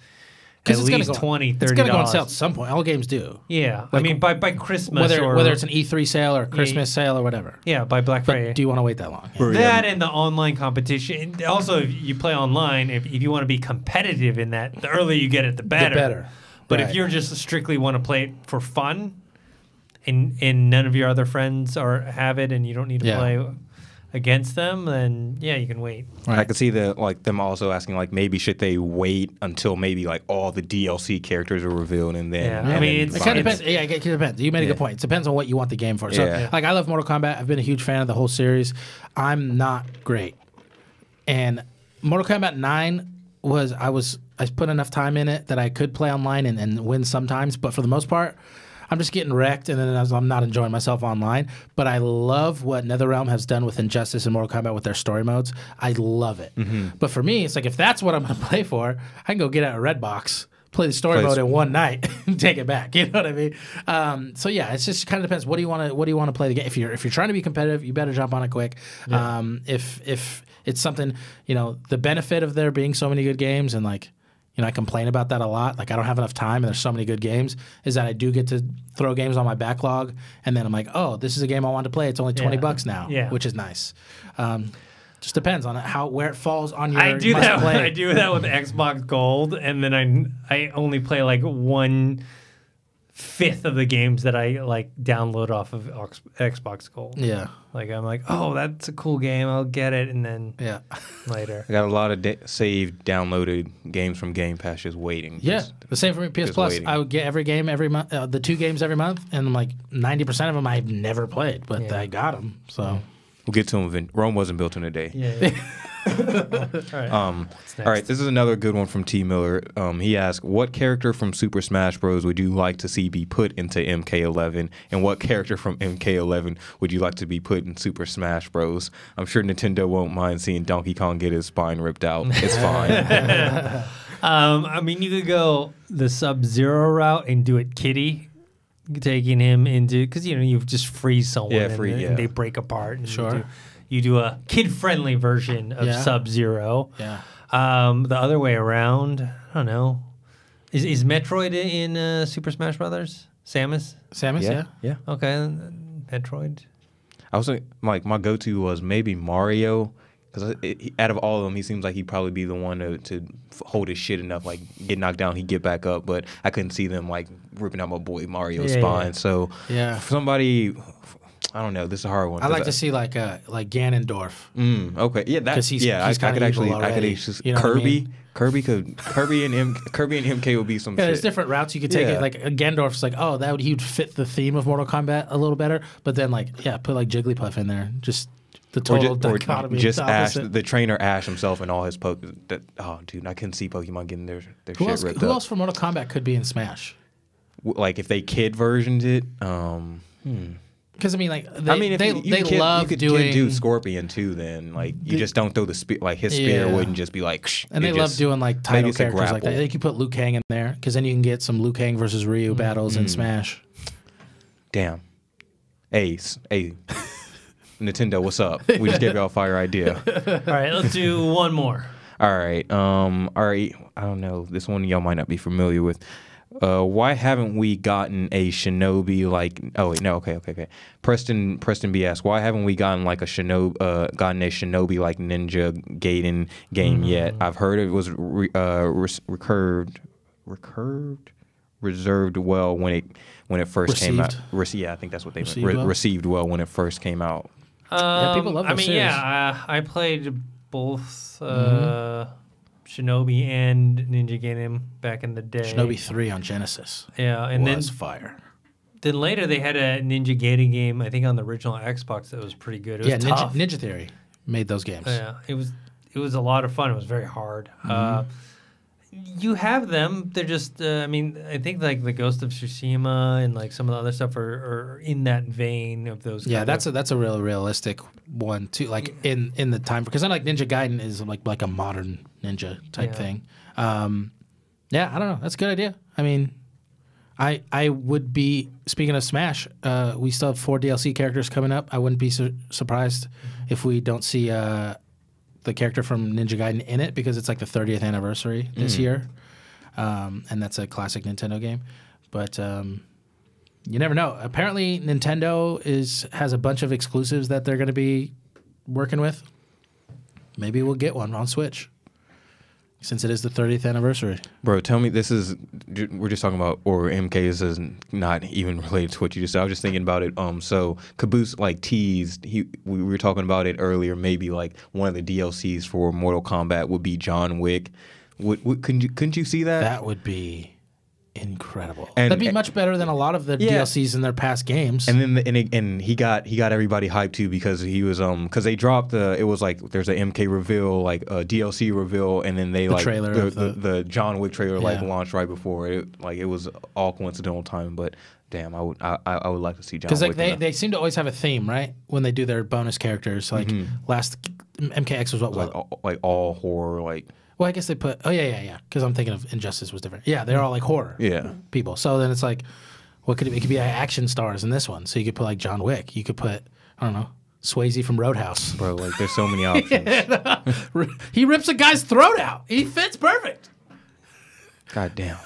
At least $20, $30. It's going to go on sale at some point. All games do. Yeah. I mean, by Christmas whether it's an E3 sale or Christmas sale or whatever. Yeah, by Black Friday. But do you want to wait that long? Yeah. That and the online competition. Also, if you play online, if you want to be competitive in that, the earlier you get it, the better. But if you're just strictly want to play it for fun and none of your other friends have it and you don't need to play against them, then you can wait. Right. I could see them also asking maybe should they wait until maybe all the DLC characters are revealed and then. Yeah. I mean, it kind of depends. Yeah, it depends. You made a good point. It depends on what you want the game for. So, I love Mortal Kombat. I've been a huge fan of the whole series. I'm not great, and Mortal Kombat 9 I put enough time in it that I could play online and win sometimes, but for the most part. I'm just getting wrecked, and then I'm not enjoying myself online. But I love what NetherRealm has done with Injustice and Mortal Kombat with their story modes. I love it. But for me, it's like if that's what I'm going to play for, I can go get out a Redbox, play the story mode in one night, and take it back. You know what I mean? So yeah, it's just kind of depends. What do you want to play the game? If you're trying to be competitive, you better jump on it quick. Yeah. If it's something, the benefit of there being so many good games, and like, I complain about that a lot. Like, I don't have enough time, and there's so many good games, is that I do get to throw games on my backlog, and then I'm like, oh, this is a game I want to play. It's only $20 now, which is nice. Just depends on where it falls on your. I do that with Xbox Gold, and then I only play like 1/5 of the games that I like download off of Xbox Gold. Yeah, like I'm like, oh, that's a cool game, I'll get it, and then later. I got a lot of saved, downloaded games from Game Pass just waiting. Yeah, the same for me. PS Plus, waiting. I would get every game every month, the 2 games every month, and like 90% of them I've never played, but I got them. So. We'll get to him. Rome wasn't built in a day. Yeah. All right. This is another good one from T. Miller. He asked, what character from Super Smash Bros. Would you like to see be put into MK11? And what character from MK11 would you like to be put in Super Smash Bros? I'm sure Nintendo won't mind seeing Donkey Kong get his spine ripped out. It's fine. I mean, you could go the Sub-Zero route and do it Kitty. Taking him into, because you just freeze someone and they break apart. And you do a kid-friendly version of Sub-Zero. Yeah. The other way around, I don't know. Is Metroid in Super Smash Brothers? Samus? Samus, yeah. Okay, Metroid. I was like, my go-to was maybe Mario. Because out of all of them, he seems like he'd probably be the one to hold his shit enough, like get knocked down, he'd get back up. But I couldn't see them like ripping out my boy Mario's spine. So somebody, I don't know. This is a hard one. I'd like to see like Ganondorf. Okay, yeah, because he's I could actually Kirby. Kirby and MK would be some. Yeah, there's different routes you could take. It like Ganondorf's like, oh, he'd fit the theme of Mortal Kombat a little better. But then put like Jigglypuff in there, just. The total dichotomy. Just Ash, the trainer Ash himself and all his oh, dude, I couldn't see Pokemon getting their shit ripped up. Who else from Mortal Kombat could be in Smash? Like if they kid versioned it, because I mean, like they love doing. Do Scorpion too. Then like you just don't throw the spear. Like his spear wouldn't just be like. And they love doing like title characters like that. They can put Liu Kang in there because then you can get some Liu Kang versus Ryu battles in Smash. Damn, Ace. Nintendo, what's up? We just gave y'all a fire idea. All right, let's do one more. All right. I don't know. This one y'all might not be familiar with. Why haven't we gotten a Shinobi like? Oh wait, no. Okay. Preston B asked, why haven't we gotten like a Shinobi like Ninja Gaiden game yet? I've heard it was reserved well when it first came out. I think that's what they meant. Received well when it first came out. People love the series. I played both Shinobi and Ninja Gaiden back in the day. Shinobi 3 on Genesis. Yeah, and was fire. Then later they had a Ninja Gaiden game, I think on the original Xbox that was pretty good. It was tough. Ninja Theory made those games. Yeah, it was a lot of fun. It was very hard. You have them. They're just. I think like the Ghost of Tsushima and like some of the other stuff are in that vein of those. Yeah, that's a real realistic one too. Like in the time, because I like Ninja Gaiden is like a modern ninja type thing. I don't know. That's a good idea. I mean, I would be, speaking of Smash, we still have 4 DLC characters coming up. I wouldn't be surprised if we don't see the character from Ninja Gaiden in it, because it's like the 30th anniversary this year. And that's a classic Nintendo game. But you never know. Apparently Nintendo has a bunch of exclusives that they're going to be working with. Maybe we'll get one on Switch, since it is the 30th anniversary. Bro, tell me, we're just talking about, or MK, this is not even related to what you just said. I was just thinking about it. So Caboose like teased, we were talking about it earlier, maybe like one of the DLCs for Mortal Kombat would be John Wick. Couldn't you see that? That would be incredible. That'd be much better than a lot of the DLCs in their past games. And then he got everybody hyped too, because he was because they dropped it was like there's an MK reveal, like a DLC reveal, and then the trailer the John Wick trailer like launched right before it. Like it was all coincidental time, but Damn, I would like to see John Wick. Because like they seem to always have a theme, right? When they do their bonus characters, like last MKX was like all horror, like. Well, I guess they put. Oh yeah. Because I'm thinking of Injustice was different. Yeah, they're all like horror. People. So then it's like, what could it could be action stars in this one? So you could put like John Wick. You could put I don't know Swayze from Roadhouse. Bro, like there's so many options. He rips a guy's throat out. He fits perfect. God damn.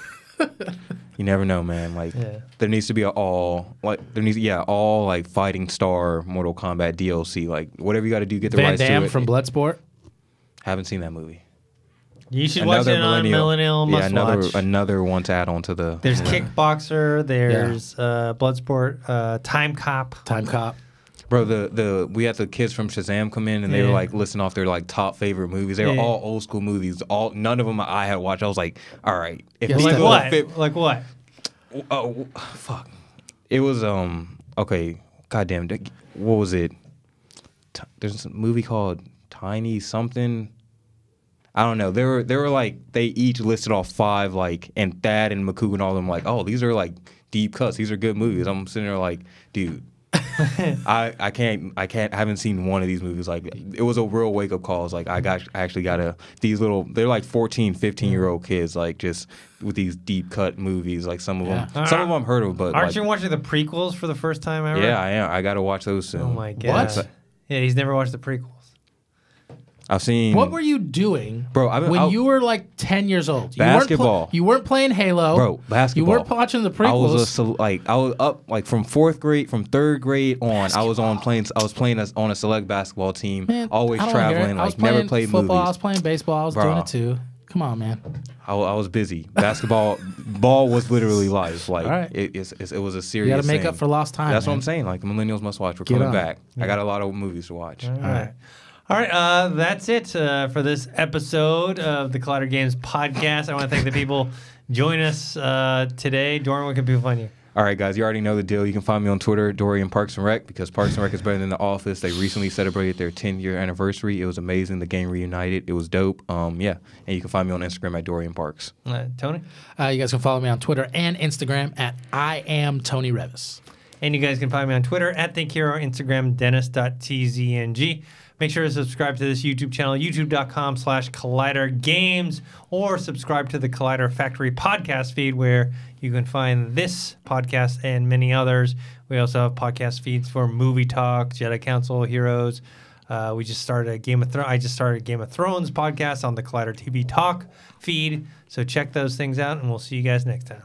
You never know, man. Like there needs to be all fighting star Mortal Kombat DLC. Like whatever you got to do, get the rights to it. Van Damme from Bloodsport. Haven't seen that movie. You should watch it on Millennial Must Watch. Another one to add on to the. There's Kickboxer. There's Bloodsport. Time Cop. Bro, we had the kids from Shazam come in and they were like listing off their like top favorite movies. They were all old school movies. None of them I had watched. I was like, all right, if like what? Like what? Oh fuck! It was okay. Goddamn, what was it? There's a movie called Tiny something. I don't know. They were like they each listed off 5 like and Thad and Maku and all of them like, oh, these are like deep cuts. These are good movies. I'm sitting there like, dude. I haven't seen one of these movies. Like it was a real wake up call. It's like I actually got they're like 14, 15-year-old kids like just with these deep cut movies. Like some of them I've heard of, but aren't you watching the prequels for the first time ever? Yeah, I am. I got to watch those soon. Oh my god! What? Yeah, he's never watched the prequels. I've seen. What were you doing, bro? When you were like 10 years old? Basketball. You weren't playing Halo, bro. Basketball. You weren't watching the prequels. I was up like from 4th grade, from 3rd grade on. Basketball. I was playing on a select basketball team. Man, always traveling. Like never played football, movies. I was playing baseball. I was doing it too. Come on, man. I was busy. Basketball, ball was literally life. Like right. it was a serious. You got to make thing. up for lost time. That's man. what I'm saying. Like the millennials must watch. We're coming back. Yeah. I got a lot of movies to watch. All right, that's it for this episode of the Collider Games podcast. I want to thank the people joining us today. Dorian, where can people find you? All right, guys, you already know the deal. You can find me on Twitter, Dorian Parks and Rec, because Parks and Rec is better than The Office. They recently celebrated their 10-year anniversary. It was amazing. The game reunited. It was dope. And you can find me on Instagram at Dorian Parks. Tony? You guys can follow me on Twitter and Instagram at I am Tony Revis. And you guys can find me on Twitter at ThinkHero, Instagram, Dennis.tzng. Make sure to subscribe to this YouTube channel, youtube.com/Collider Games, or subscribe to the Collider Factory podcast feed where you can find this podcast and many others. We also have podcast feeds for Movie Talk, Jedi Council, Heroes. We just started a Game of Thrones. I just started a Game of Thrones podcast on the Collider TV Talk feed. So check those things out, and we'll see you guys next time.